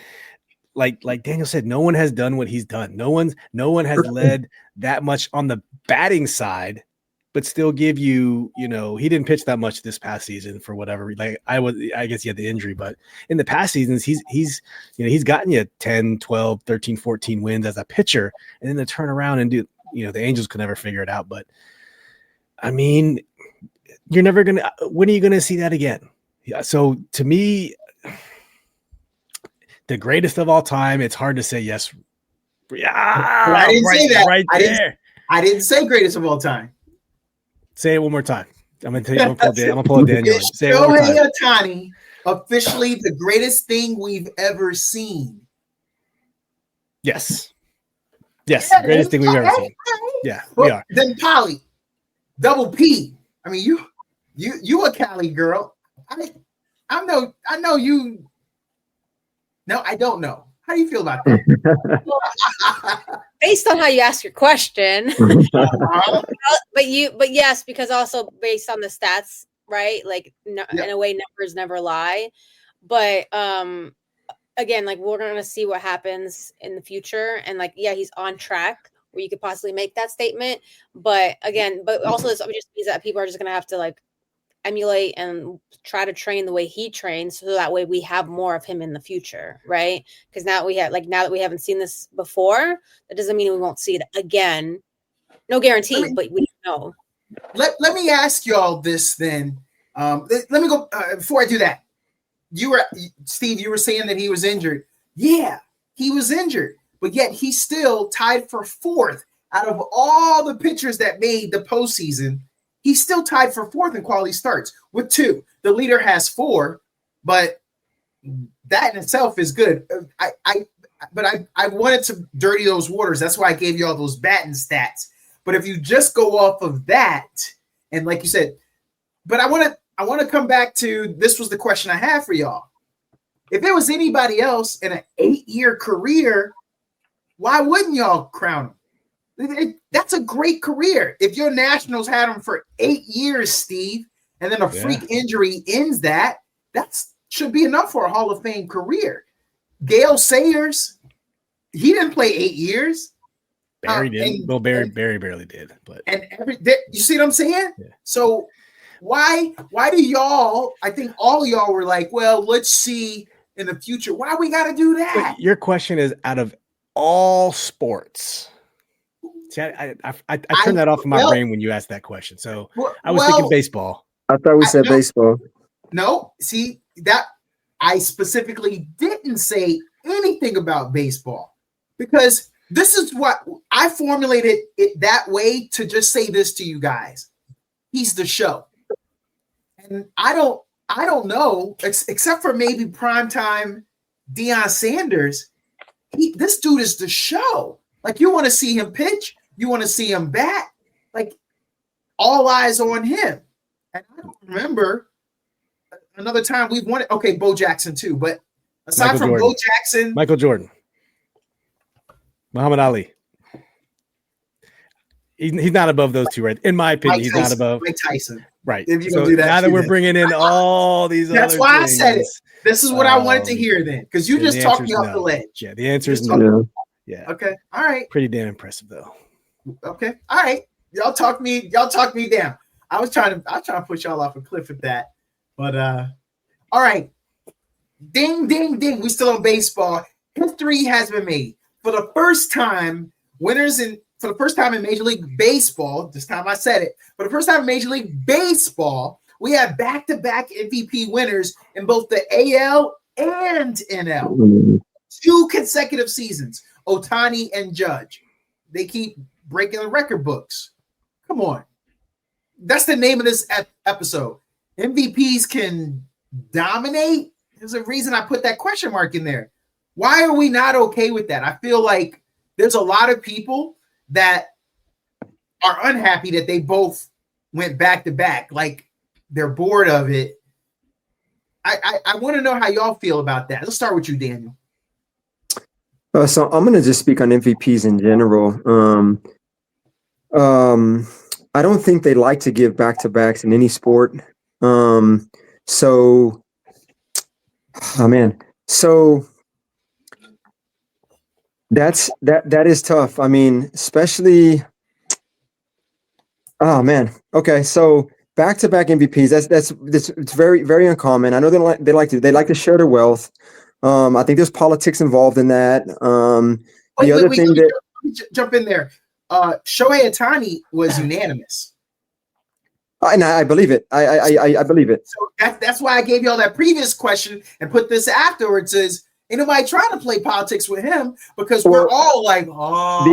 like Daniel said, no one has done what he's done. No one has led that much on the batting side, but still give you, he didn't pitch that much this past season for whatever. Like I guess he had the injury, but in the past seasons, he's gotten you 10, 12, 13, 14 wins as a pitcher, and then to turn around and do, the Angels could never figure it out. But I mean, you're never going to, when are you going to see that again? Yeah. So to me, the greatest of all time, it's hard to say yes. Yeah, I didn't say that. Right there. I didn't say greatest of all time. Say it one more time. I'm gonna pull a Daniel. Say it one more time. Shohei Ohtani, officially the greatest thing we've ever seen. Yes. The greatest thing we've ever seen. Yeah, we are. Then Polly, double P. I mean, you a Cali girl. I know you. No, I don't know. How do you feel about that? Based on how you ask your question, but yes, because also based on the stats, right? Like in a way, numbers never lie. But again, like we're gonna see what happens in the future, and like he's on track where you could possibly make that statement. But again, also this just means that people are just gonna have to like emulate and try to train the way he trains, so that way we have more of him in the future, right? Because now that we haven't seen this before, that doesn't mean we won't see it again. No guarantee, but we know. Let me ask y'all this then. Let me go before I do that. Steve, you were saying that he was injured. Yeah, he was injured, but yet he's still tied for 4th out of all the pitchers that made the postseason. He's still tied for 4th in quality starts with 2. The leader has 4, but that in itself is good. I wanted to dirty those waters. That's why I gave you all those batting stats. But if you just go off of that, and like you said, but I want to come back to, this was the question I have for y'all. If there was anybody else in an 8-year career, why wouldn't y'all crown him? That's a great career. If your Nationals had him for 8 years, Steve, and then a freak injury ends that should be enough for a Hall of Fame career. Gale Sayers, he didn't play 8 years. Barry did. Well, Barry barely did. But you see what I'm saying? Yeah. So why do y'all? I think all y'all were like, well, let's see in the future. Why we got to do that? But your question is, out of all sports. See, I turned that off in my brain when you asked that question. So I was thinking baseball. I thought we said baseball. No, see that I specifically didn't say anything about baseball because this is what I formulated it that way to just say this to you guys. He's the show. And I don't know, except for maybe primetime Deion Sanders. this dude is the show. Like, you want to see him pitch, you want to see him bat, like all eyes on him. And I don't remember another time we've won it. Okay, Bo Jackson too, but aside Michael from Jordan. Bo Jackson, Michael Jordan, Muhammad Ali. He's not above those two, right? In my opinion, he's not above Mike Tyson. Right. If you so do that, now that we're bringing in all these that's other why things, I said it. This is what I wanted to hear then, because you just talked me off the ledge. Yeah, the answer is no. Yeah. Okay. All right. Pretty damn impressive though. Okay. All right. Y'all talk me down. I was trying to push y'all off a cliff with that. But all right. Ding, ding, ding. We still on baseball. History has been made. For the first time, for the first time in Major League Baseball, this time I said it, for the first time in Major League Baseball, we have back-to-back MVP winners in both the AL and NL. 2 consecutive seasons, Ohtani and Judge. They keep breaking the record books. Come on. That's the name of this episode. MVPs can dominate? There's a reason I put that question mark in there. Why are we not okay with that? I feel like there's a lot of people that are unhappy that they both went back to back. Like, they're bored of it. I want to know how y'all feel about that. Let's start with you, Daniel. So I'm going to just speak on MVPs in general. I don't think they like to give back-to-backs in any sport. So that is tough. I mean, especially. Oh man. Okay, so back-to-back MVPs. It's very, very uncommon. I know they like to share their wealth. I think there's politics involved in that. Jump in there. Shohei Ohtani was unanimous. And I believe it. I believe it. So that's why I gave y'all that previous question and put this afterwards. Is ain't nobody trying to play politics with him, because we're all like, oh.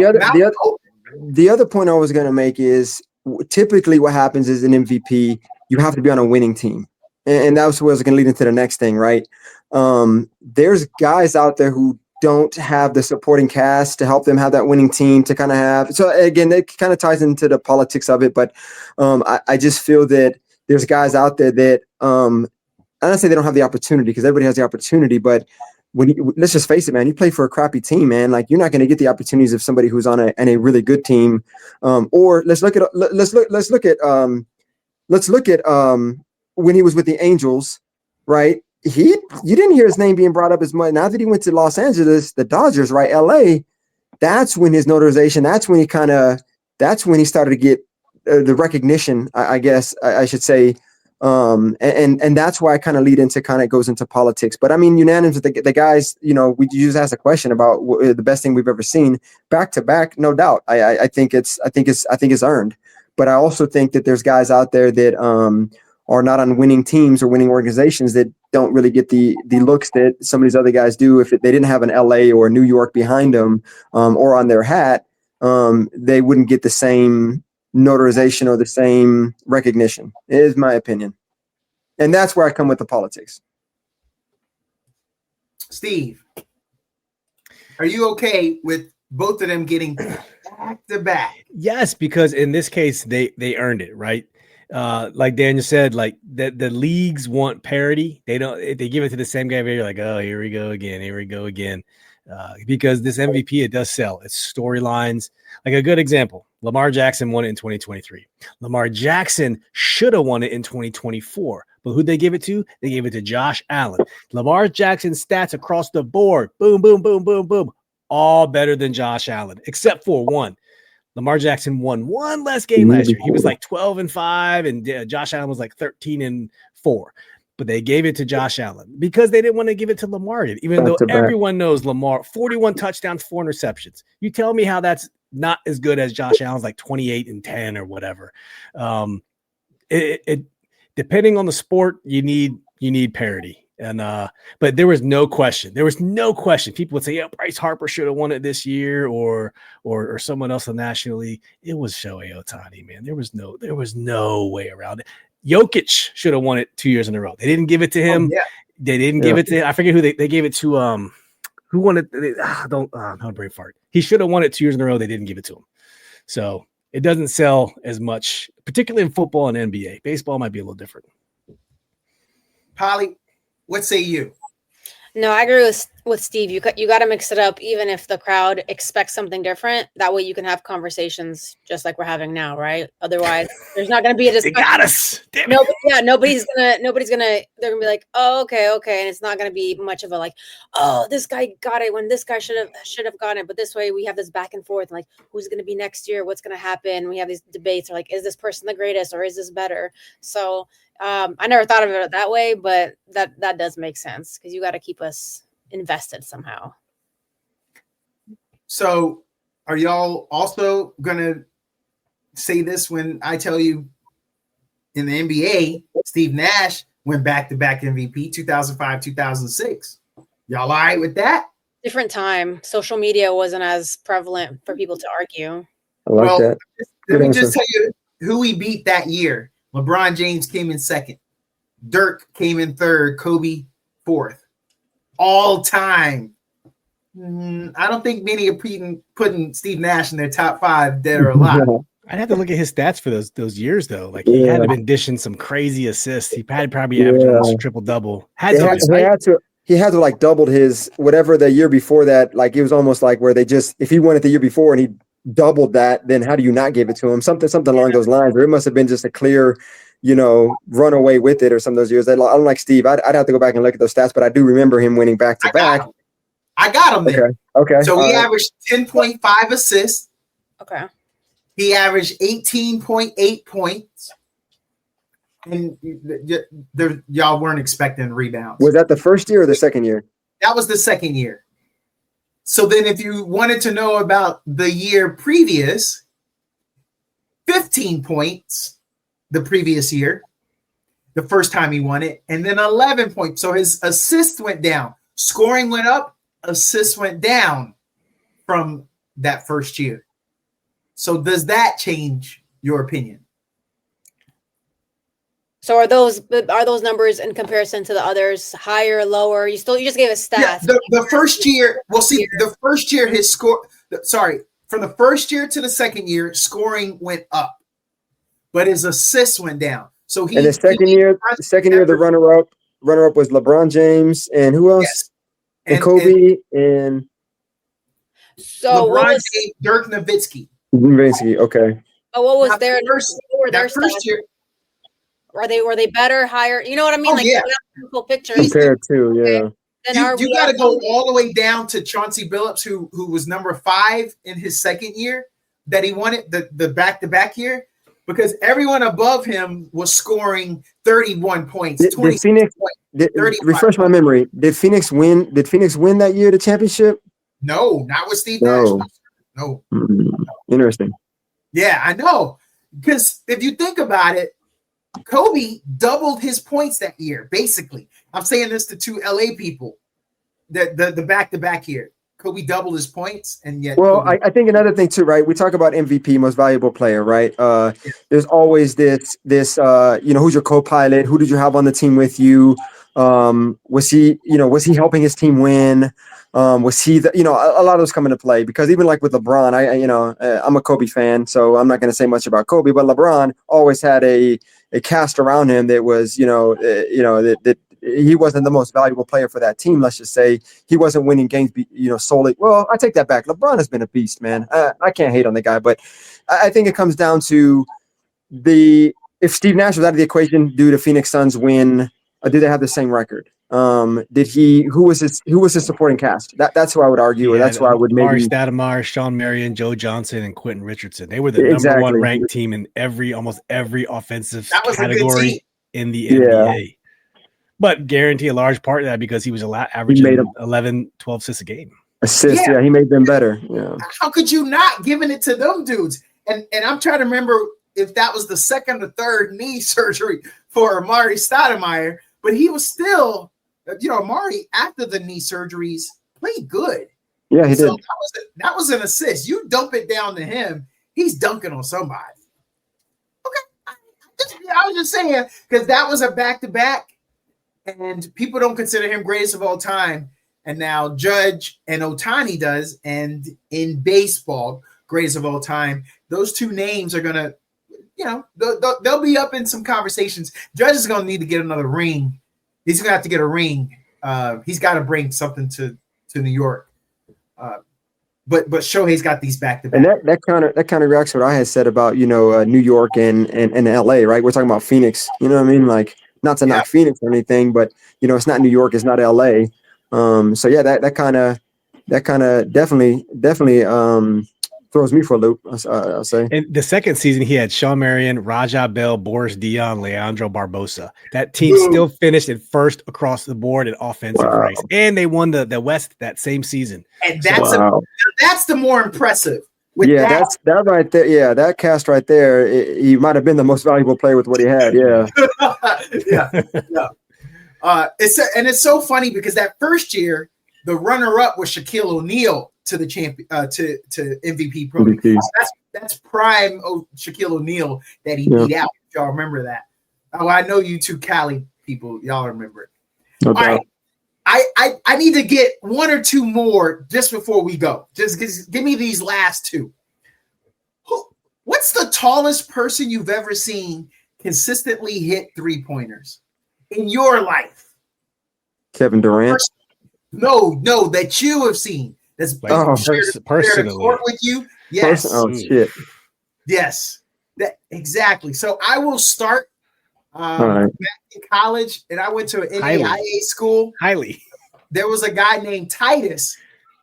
The other point I was going to make is typically what happens is an MVP, you have to be on a winning team, and that's what was going to lead into the next thing, right? There's guys out there who don't have the supporting cast to help them have that winning team to kind of have. So again, it kind of ties into the politics of it, but I just feel that there's guys out there that I don't say they don't have the opportunity, because everybody has the opportunity, but let's just face it, man, you play for a crappy team, man. Like, you're not going to get the opportunities of somebody who's on a really good team. Or let's look at when he was with the Angels, right? You didn't hear his name being brought up as much. Now that he went to Los Angeles, the Dodgers, right? LA, that's when his notarization, that's when he started to get the recognition, I guess I should say. And that's why I kind of goes into politics. But I mean, unanimous, the guys, we just asked a question about the best thing we've ever seen back to back. No doubt. I think it's earned, but I also think that there's guys out there that, are not on winning teams or winning organizations that don't really get the looks that some of these other guys do. If they didn't have an LA or New York behind them, or on their hat, they wouldn't get the same notarization or the same recognition, is my opinion. And that's where I come with the politics. Steve, are you okay with both of them getting back to back? Yes, because in this case, they earned it, right? Like Daniel said, like the leagues want parity. They don't. If they give it to the same guy, you're like, oh, here we go again. Because this MVP, it does sell. It's storylines. Like a good example, Lamar Jackson won it in 2023. Lamar Jackson should have won it in 2024. But who'd they give it to? They gave it to Josh Allen. Lamar Jackson's stats across the board, boom, boom, boom, boom, boom, all better than Josh Allen, except for one. Lamar Jackson won one less game last year. He was like 12-5, and Josh Allen was like 13-4. But they gave it to Josh Allen because they didn't want to give it to Lamar, even though everyone knows Lamar, 41 touchdowns, 4 interceptions. You tell me how that's not as good as Josh Allen's like 28-10 or whatever. It depending on the sport, you need parity. And but there was no question. People would say, yeah, Bryce Harper should have won it this year, or someone else in the National League. It was Shohei Ohtani, man. There was no way around it. Jokic should have won it 2 years in a row. They didn't give it to him. Oh, yeah. They didn't give it to him. I forget who they gave it to. Who won it? No brain fart. He should have won it 2 years in a row. They didn't give it to him. So it doesn't sell as much, particularly in football and NBA. Baseball might be a little different. Polly, what say you? No, I agree with Steve. You got to mix it up, even if the crowd expects something different. That way, you can have conversations just like we're having now, right? Otherwise, there's not going to be a They discussion. got us. Damn it. Nobody's gonna. They're gonna be like, oh, okay, and it's not gonna be much of a like, oh, this guy got it when this guy should have gotten it. But this way, we have this back and forth, like, who's gonna be next year? What's gonna happen? We have these debates, or like, is this person the greatest, or is this better? So. I never thought of it that way, but that does make sense because you got to keep us invested somehow. So are y'all also going to say this when I tell you in the NBA, Steve Nash went back-to-back MVP 2005, 2006. Y'all all right with that? Different time. Social media wasn't as prevalent for people to argue. I like that. Let me just tell you who he beat that year. LeBron James came in second. Dirk came in third. Kobe fourth. All time. I don't think many are putting Steve Nash in their top 5, dead or alive. I'd have to look at his stats for those years though. Like he had to have been dishing some crazy assists. He had probably averaged almost a triple double. He had to like doubled his whatever the year before that. Like it was almost like where they just if he won it the year before and he doubled that, then how do you not give it to him? Something along those lines. Or it must have been just a clear, run away with it or some of those years. Unlike Steve, I'd have to go back and look at those stats, but I do remember him winning back to back. I got him there. Okay. So he averaged 10.5 assists. Okay. He averaged 18.8 points. And y'all weren't expecting rebounds. Was that the first year or the second year? That was the second year. So then if you wanted to know about the year previous, 15 points the previous year, the first time he won it, and then 11 points. So his assists went down. Scoring went up, assists went down from that first year. So does that change your opinion? So are those numbers in comparison to the others higher, lower? You just gave us stats. Yeah, the first year, the first year his score, from the first year to the second year, scoring went up, but his assists went down. So the second year, the runner up was LeBron James and who else? Yes. And Kobe and so LeBron James, Dirk Nowitzki. Okay. Oh, what was their first year? Were they better, higher? You know what I mean? Full picture. Compared to, yeah. Then you got to go all the way down to Chauncey Billups, who was number 5 in his second year that he won it, the back-to-back year, because everyone above him was scoring 31 points, did Phoenix, points, refresh my memory. Did Phoenix win that year the championship? No, not with Steve Nash. No. Interesting. Yeah, I know. Because if you think about it, Kobe doubled his points that year, basically. I'm saying this to 2 LA people. The back-to-back year. Kobe doubled his points, and yet. Well, I think another thing too, right? We talk about MVP, most valuable player, right? There's always this, who's your co-pilot? Who did you have on the team with you? Was he helping his team win? Was he a lot of those come into play because even like with LeBron, I'm a Kobe fan, so I'm not going to say much about Kobe, but LeBron always had a cast around him that was, that he wasn't the most valuable player for that team. Let's just say he wasn't winning games, solely. Well, I take that back. LeBron has been a beast, man. I can't hate on the guy, but I think it comes down to if Steve Nash was out of the equation due to Phoenix Suns win, did they have the same record? Who was his supporting cast? That's who I would argue, or that's who I would maybe. Stoudemire, Sean Marion, Joe Johnson, and Quentin Richardson. They were the number 1 ranked team in almost every offensive category in the NBA. But guarantee a large part of that because he was averaging 11, 12 assists a game. Assists, he made them better. Yeah. How could you not giving it to them dudes? And I'm trying to remember if that was the second or third knee surgery for Amari Stoudemire, but he was still, Amari after the knee surgeries played good. Yeah, he did. That was an assist. You dump it down to him, he's dunking on somebody. Okay, I was just saying because that was a back-to-back. And people don't consider him greatest of all time. and now Judge and Ohtani does. And in baseball, greatest of all time, those two names are gonna, they'll be up in some conversations. Judge is gonna need to get another ring. He's gonna have to get a ring. He's got to bring something to New York. But Shohei's got these back to back. And that kind of reacts to what I had said about New York and LA, right? We're talking about Phoenix. You know what I mean? Like, not to knock Phoenix or anything, but it's not New York, it's not LA. So yeah, that kind of definitely throws me for a loop. I'll say. In the second season, he had Shawn Marion, Raja Bell, Boris Dion, Leandro Barbosa. That team still finished in first across the board in offensive race, and they won the West that same season. And that's the more impressive. That's that right there. Yeah, that cast right there. He might have been the most valuable player with what he had. Yeah, yeah. It's so funny because that first year, the runner-up was Shaquille O'Neal to the to MVP program. That's prime Shaquille O'Neal that he beat out. Y'all remember that? Oh, I know you two Cali people. Y'all remember it. No All doubt. right. I need to get one or two more just before we go. Just give me these last two. What's the tallest person you've ever seen consistently hit 3-pointers in your life? Kevin Durant. No, that you have seen. That's personally with you. Yes. Shit. Yes. That exactly. So I will start right. back in college, and I went to an NAIA school. Hailey. There was a guy named Titus,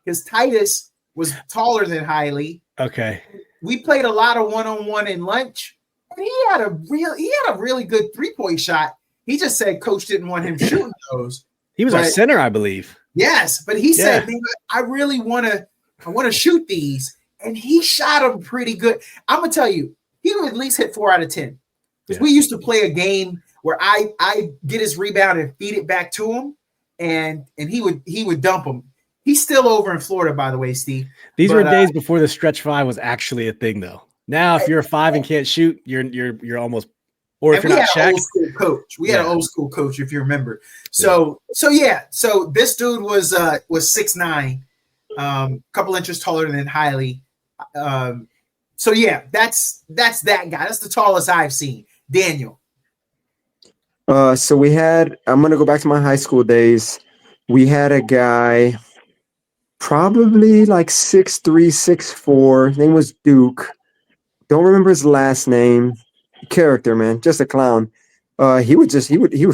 because Titus was taller than Hailey. Okay. We played a lot of one-on-one in lunch, and he had a really good 3-point shot. He just said coach didn't want him shooting those. He was our center, I believe. Yes, but he said, man, I really want to shoot these, and he shot them pretty good. I'm gonna tell you, he would at least hit 4 out of 10. Because we used to play a game where I get his rebound and feed it back to him, and he would dump them. He's still over in Florida, by the way, Steve. These were days before the stretch 5 was actually a thing, though. Now, if you're a 5 and can't shoot, you're almost. Or if you're not Shaq. We had an old school coach, if you remember. So this dude was 6'9", couple inches taller than Hailey. That's that guy. That's the tallest I've seen. Daniel. So we had. I'm gonna go back to my high school days. We had a guy, probably like 6'3", 6'4". His name was Duke. Don't remember his last name. Character, man, just a clown. He would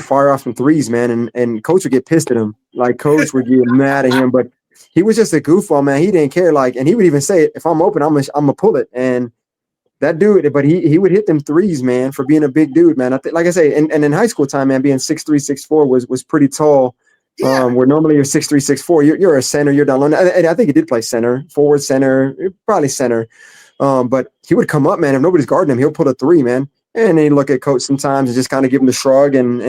fire off some threes, man, and coach would get pissed at him. Like, coach would get mad at him, but he was just a goofball, man. He didn't care. Like, and he would even say, if I'm open, I'm gonna pull it. And that dude, but he would hit them threes, man, for being a big dude, man. Like I say, and in high school time, man, being 6'3", 6'4" was pretty tall. Yeah. Where normally you're 6'3", 6'4", you're a center, you're down low. And I think he did play center, forward center, probably center. But he would come up, man. If nobody's guarding him, he'll pull a 3, man. And he'd look at coach sometimes and just kind of give him the shrug and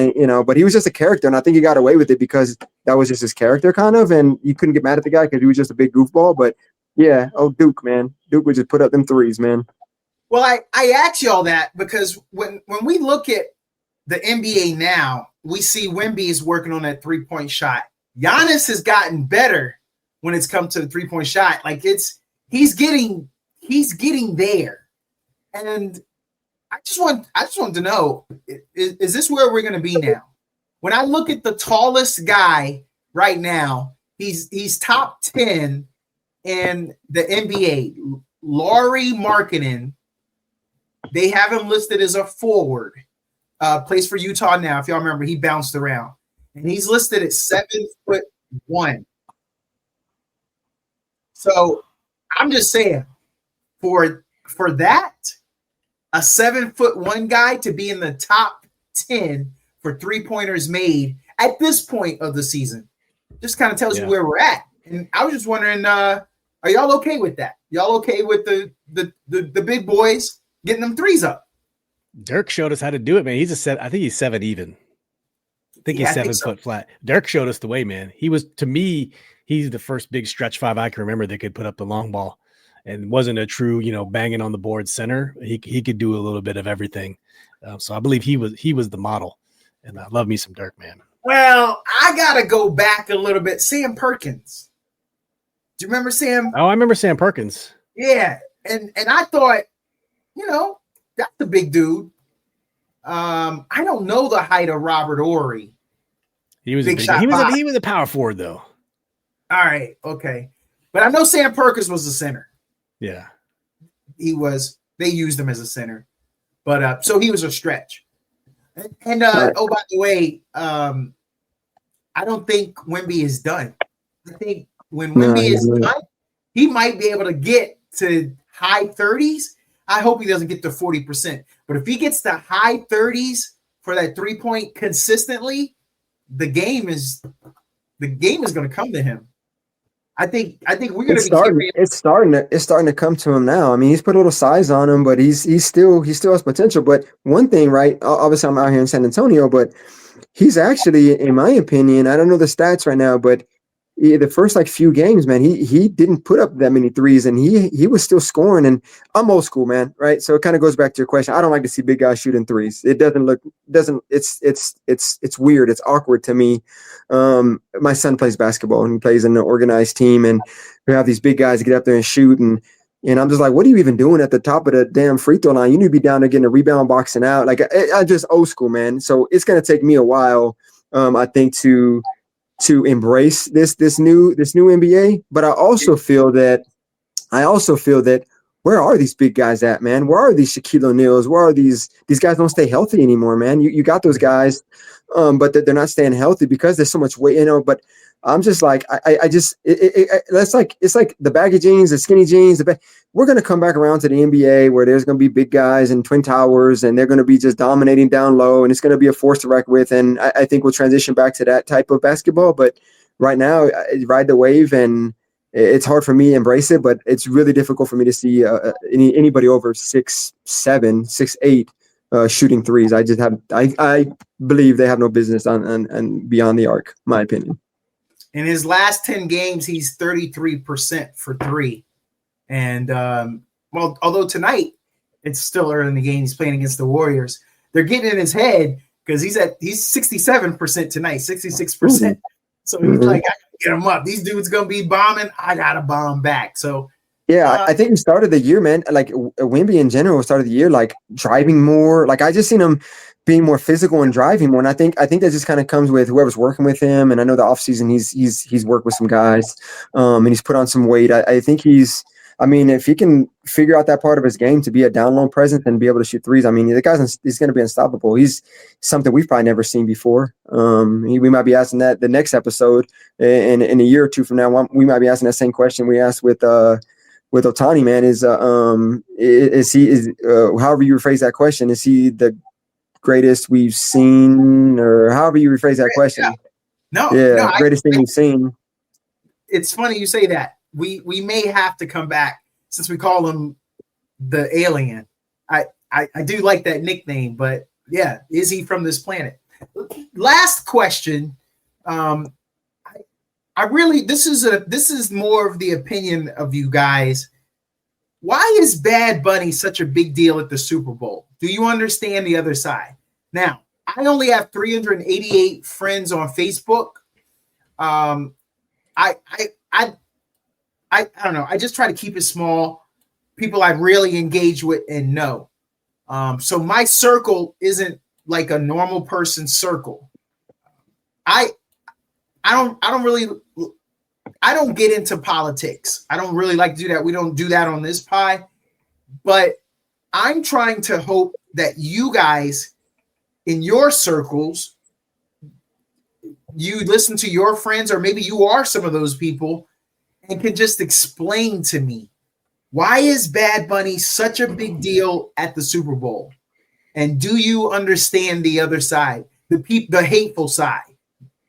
but he was just a character. And I think he got away with it because that was just his character kind of. And you couldn't get mad at the guy because he was just a big goofball. But yeah, Duke, man. Duke would just put up them threes, man. Well, I asked y'all that because when we look at the NBA now, we see Wemby is working on that 3-point shot. Giannis has gotten better when it's come to the 3-point shot. Like he's getting there. And I just want to know, is this where we're going to be now? When I look at the tallest guy right now, he's top 10 in the NBA. Lauri Markkanen, they have him listed as a forward. Plays for Utah now. If y'all remember, he bounced around, and he's listed at 7'1". So I'm just saying, for that. A 7'1" guy to be in the top 10 for 3-pointers made at this point of the season just kind of tells you where we're at. And I was just wondering, are y'all okay with that? Y'all okay with the big boys getting them threes up? Dirk showed us how to do it, man. I think he's 7 even. I think he's 7 foot flat. Dirk showed us the way, man. To me, he's the first big stretch 5 I can remember that could put up the long ball. And wasn't a true, banging on the board center. He could do a little bit of everything. So I believe he was the model. And I love me some Dirk, man. Well, I gotta go back a little bit. Sam Perkins. Do you remember Sam? Oh, I remember Sam Perkins. Yeah, and I thought, that's a big dude. I don't know the height of Robert Ory. He was he was a power forward though. All right, okay, but I know Sam Perkins was a center. Yeah, he was. They used him as a center, but so he was a stretch. And oh, by the way, I don't think Wemby is done. I think when Wemby is done, he might be able to get to high 30s. I hope he doesn't get to 40%. But if he gets to high 30s for that 3-point consistently, the game is going to come to him. I think we're going to be it's starting to come to him now. I mean, he's put a little size on him, but he still has potential. But one thing, right? Obviously, I'm out here in San Antonio, but he's actually, in my opinion, I don't know the stats right now, but the first few games, man, he didn't put up that many threes, and he was still scoring. And I'm old school, man, right? So it kind of goes back to your question. I don't like to see big guys shooting threes. It's weird. It's awkward to me. My son plays basketball, and he plays in an organized team, and we have these big guys get up there and shoot, and I'm just like, what are you even doing at the top of the damn free throw line? You need to be down there getting a rebound, boxing out. Like I just old school, man. So it's gonna take me a while, I think, to embrace this new NBA. But I also feel that where are these big guys at, man? Where are these Shaquille O'Neals? Where are these guys don't stay healthy anymore, man? You got those guys, but they're not staying healthy because there's so much weight, But I'm just like, it's like the baggy jeans, the skinny jeans. We're going to come back around to the NBA where there's going to be big guys and twin towers, and they're going to be just dominating down low, and it's going to be a force to reckon with. And I think we'll transition back to that type of basketball. But right now, I ride the wave, and it's hard for me to embrace it, but it's really difficult for me to see anybody over 6'7", 6'8", shooting threes. I believe they have no business on beyond the arc, my opinion. In his last 10 games, he's 33% for three. And, although tonight it's still early in the game, he's playing against the Warriors. They're getting in his head because he's 67% tonight, 66%. So he's like, I can get him up. These dudes going to be bombing. I got to bomb back. So, yeah, I think we started the year, man, like Wemby in general started the year, like driving more. Like I just seen him being more physical and driving more. And I think that just kind of comes with whoever's working with him. And I know the offseason he's worked with some guys, and he's put on some weight. I think if he can figure out that part of his game to be a down low presence and be able to shoot threes, he's going to be unstoppable. He's something we've probably never seen before. We might be asking that the next episode in a year or two from now. We might be asking that same question we asked with Ohtani, man. However you rephrase that question, is he the greatest we've seen, or however you rephrase that question? Greatest thing we've seen. It's funny you say that. We may have to come back since we call him the alien. I do like that nickname, but yeah, is he from this planet? Last question. This is more of the opinion of you guys. Why is Bad Bunny such a big deal at the Super Bowl? Do you understand the other side? Now, I only have 388 friends on Facebook. I don't know. I just try to keep it small. People I really engage with and know. So my circle isn't like a normal person's circle. I don't get into politics. I don't really like to do that. We don't do that on this pie. But I'm trying to hope that you guys in your circles, you listen to your friends, or maybe you are some of those people, and can just explain to me, why is Bad Bunny such a big deal at the Super Bowl? And do you understand the other side, the hateful side?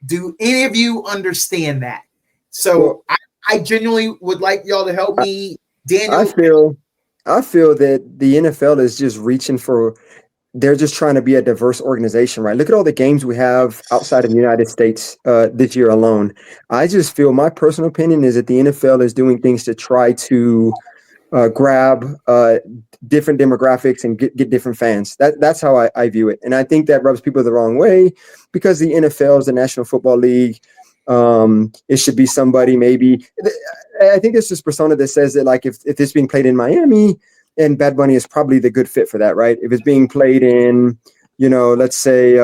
Do any of you understand that? So I genuinely would like y'all to help me, Daniel. I feel that the NFL is just reaching for. They're just trying to be a diverse organization, right? Look at all the games we have outside of the United States this year alone. I just feel, my personal opinion is that the NFL is doing things to try to grab different demographics and get different fans. That's how I view it. And I think that rubs people the wrong way because the NFL is the National Football League. It should be somebody maybe. I think there's this persona that says that like if it's being played in Miami, and Bad Bunny is probably the good fit for that, right? If it's being played in, let's say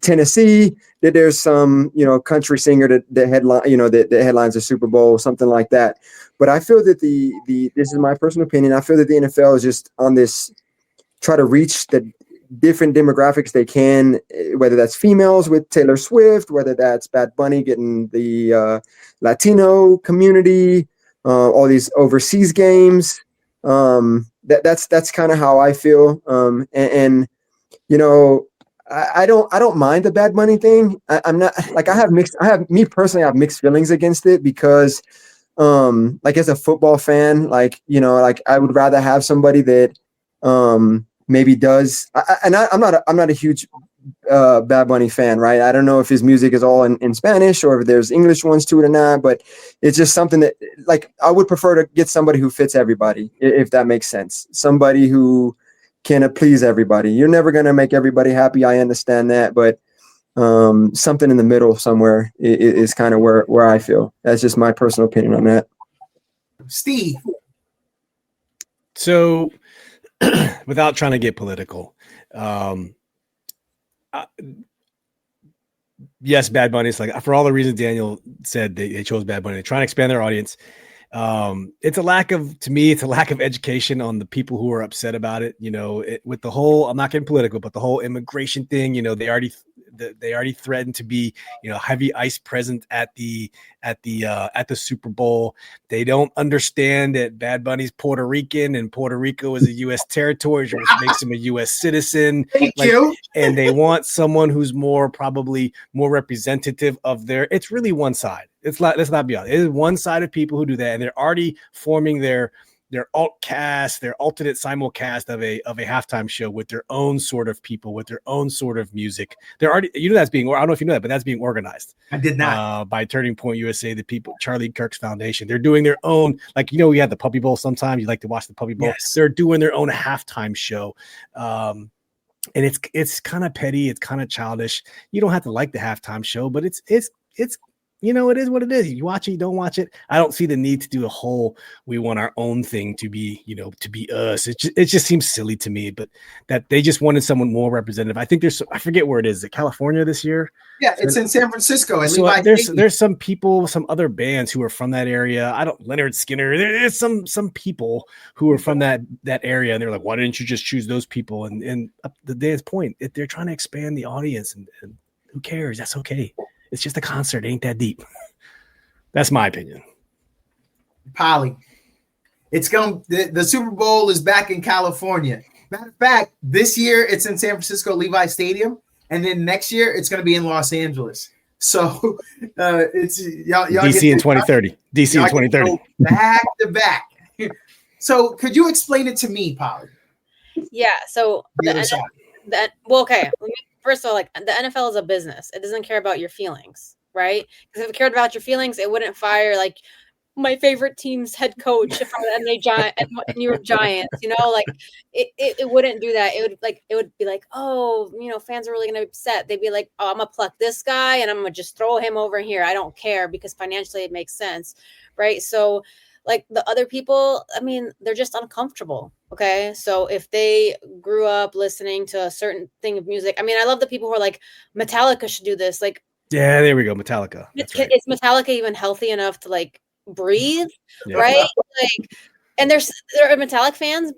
Tennessee, that there's some, country singer that headline, that headlines a Super Bowl, something like that. But I feel that this is my personal opinion. I feel that the NFL is just on this, try to reach the different demographics they can, whether that's females with Taylor Swift, whether that's Bad Bunny getting the Latino community, all these overseas games. That's kind of how I feel. And I don't mind the Bad Bunny thing. I'm not like I have mixed feelings against it because like as a football fan, like I would rather have somebody that maybe does. I'm not a huge Bad Bunny fan, right? I don't know if his music is all in Spanish or if there's English ones to it or not, but it's just something that like I would prefer to get somebody who fits everybody, if that makes sense. Somebody who can please everybody. You're never going to make everybody happy. I understand that, but something in the middle somewhere is kind of where I feel. That's just my personal opinion on that. Steve. So without trying to get political, yes, Bad Bunny is like, for all the reasons Daniel said, they chose Bad Bunny. They're trying to expand their audience. It's a lack of education on the people who are upset about it. With the whole, I'm not getting political, but the whole immigration thing, they already threatened to be, heavy ICE present at the Super Bowl. They don't understand that Bad Bunny's Puerto Rican and Puerto Rico is a U.S. territory, which makes him a U.S. citizen. Thank you. And they want someone who's probably more representative of it's really one side. Let's not be honest. It is one side of people who do that, and they're already forming their alt cast, their alternate simulcast of a halftime show with their own sort of people, with their own sort of music. They're already, that's being, I don't know if you know that, but that's being organized. I did not. By Turning Point USA, the people, Charlie Kirk's foundation. They're doing their own, like, we had the Puppy Bowl sometimes. You like to watch the Puppy Bowl. Yes. They're doing their own halftime show. And it's kind of petty. It's kind of childish. You don't have to like the halftime show, but it's it is what it is. You watch it, you don't watch it. I don't see the need to do a whole, we want our own thing to be, to be us. It just seems silly to me, but that they just wanted someone more representative. I think I forget where it is. Is it California this year? Yeah, it's in San Francisco. And so there's some people, some other bands who are from that area. Leonard Skinner. There's some people who are from that area, and they're like, why didn't you just choose those people? And the Dan's point, they're trying to expand the audience, and who cares? That's okay. It's just a concert. It ain't that deep. That's my opinion. Polly, the Super Bowl is back in California. Matter of fact, this year it's in San Francisco Levi Stadium, and then next year it's going to be in Los Angeles. So it's y'all DC in 2030. DC in 2030. Back to back. So could you explain it to me, Polly? Yeah. So okay. First of all, like the NFL is a business. It doesn't care about your feelings, right? Because if it cared about your feelings, it wouldn't fire like my favorite team's head coach from the New York Giants. Like it wouldn't do that. It would be like, oh, fans are really gonna be upset. They'd be like, oh, I'm gonna pluck this guy and I'm gonna just throw him over here. I don't care because financially it makes sense, right? So like the other people, I mean, they're just uncomfortable. Okay. So if they grew up listening to a certain thing of music, I mean, I love the people who are like, Metallica should do this. Like, yeah, there we go. Metallica. Right. Is Metallica even healthy enough to like breathe? Yeah. Right. Like, and there are Metallica fans,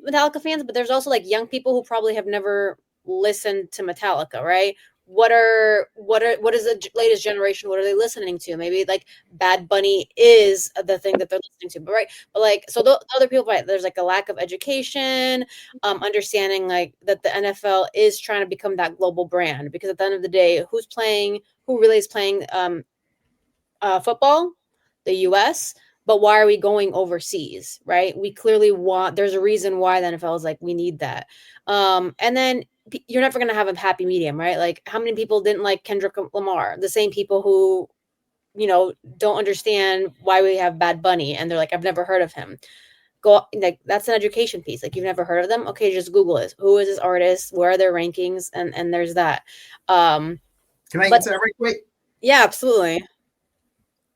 but there's also like young people who probably have never listened to Metallica. Right. What is the latest generation? What are they listening to? Maybe like Bad Bunny is the thing that they're listening to, but like, so the other people, right? There's like a lack of education, understanding like that the NFL is trying to become that global brand, because at the end of the day, who really is playing football? The US. But why are we going overseas? Right? We clearly there's a reason why the NFL is like, we need that. And then you're never going to have a happy medium, right? Like how many people didn't like Kendrick Lamar? The same people who, don't understand why we have Bad Bunny. And they're like, I've never heard of him. go like that's an education piece. Like you've never heard of them, okay, just Google it. Who is this artist? Where are their rankings? And there's that. Can I answer that right quick? Yeah, absolutely.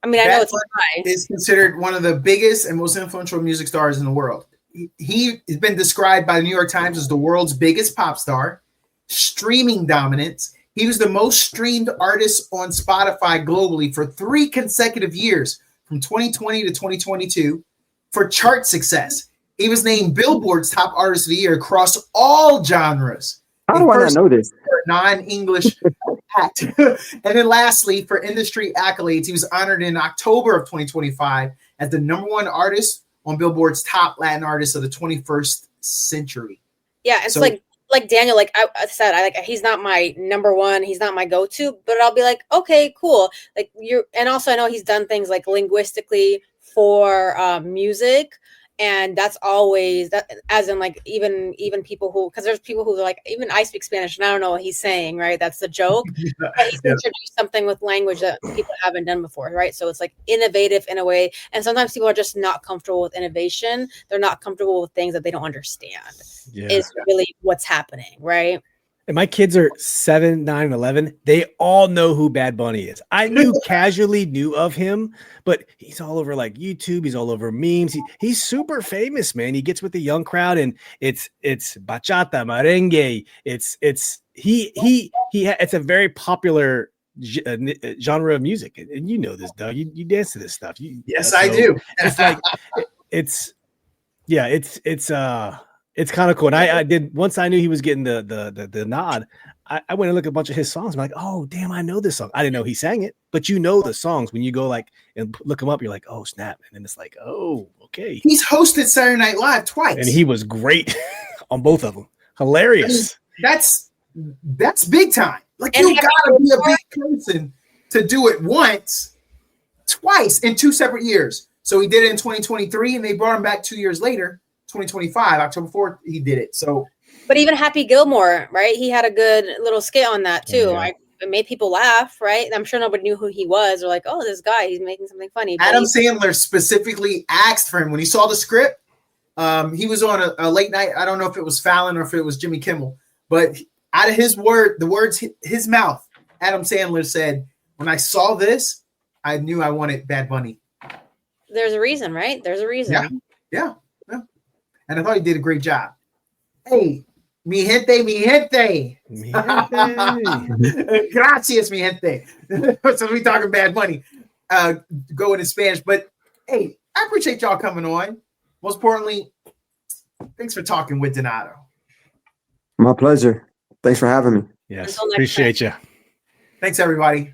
I mean, I know it's high. Is considered one of the biggest and most influential music stars in the world. He has been described by the New York Times as the world's biggest pop star, streaming dominance. He was the most streamed artist on Spotify globally for 3 consecutive years, from 2020 to 2022, for chart success. He was named Billboard's top artist of the year across all genres. How do I not know this? Non-English act. And then lastly, for industry accolades, he was honored in October of 2025 as the #1 artist on Billboard's top Latin artists of the 21st century. Yeah, it's like Daniel, like I said, he's not my #1, he's not my go-to, but I'll be like, okay, cool. Like and also I know he's done things like linguistically for music. And that's always that, as in like even people who, because there's people who are like, even I speak Spanish and I don't know what he's saying, right? That's the joke. But he's introduced something with language that people haven't done before, right? So it's like innovative in a way. And sometimes people are just not comfortable with innovation. They're not comfortable with things that they don't understand. Is really what's happening, right? And my kids are 7, 9, and 11. They all know who Bad Bunny is. I casually knew of him, but he's all over like YouTube. He's all over memes. He's super famous, man. He gets with the young crowd, and it's bachata, merengue. It's a very popular genre of music, and you know this, Doug. You dance to this stuff. Yes, I do. It's like it's kind of cool. And I did, once I knew he was getting the nod, I went and looked at a bunch of his songs. I'm like, oh, damn, I know this song. I didn't know he sang it, but you know the songs. When you go like and look him up, you're like, oh, snap. And then it's like, oh, okay. He's hosted Saturday Night Live twice. And he was great on both of them. Hilarious. I mean, that's big time. Like, you gotta be a big person to do it twice in 2 separate years. So he did it in 2023, and they brought him back 2 years later. 2025, October 4th, he did it. So, but even Happy Gilmore, right? He had a good little skit on that too. Yeah. It made people laugh, right? I'm sure nobody knew who he was. Or like, oh, this guy, he's making something funny. But Adam Sandler specifically asked for him when he saw the script. He was on a late night. I don't know if it was Fallon or if it was Jimmy Kimmel, but out of his his mouth, Adam Sandler said, "When I saw this, I knew I wanted Bad Bunny." There's a reason, right? There's a reason. Yeah. And I thought he did a great job. Hey, mi gente, mi gente. Mi gente. Gracias, mi gente. So we talking Bad Bunny, going in Spanish. But hey, I appreciate y'all coming on. Most importantly, thanks for talking with Donato. My pleasure. Thanks for having me. Yes, appreciate you. Thanks, everybody.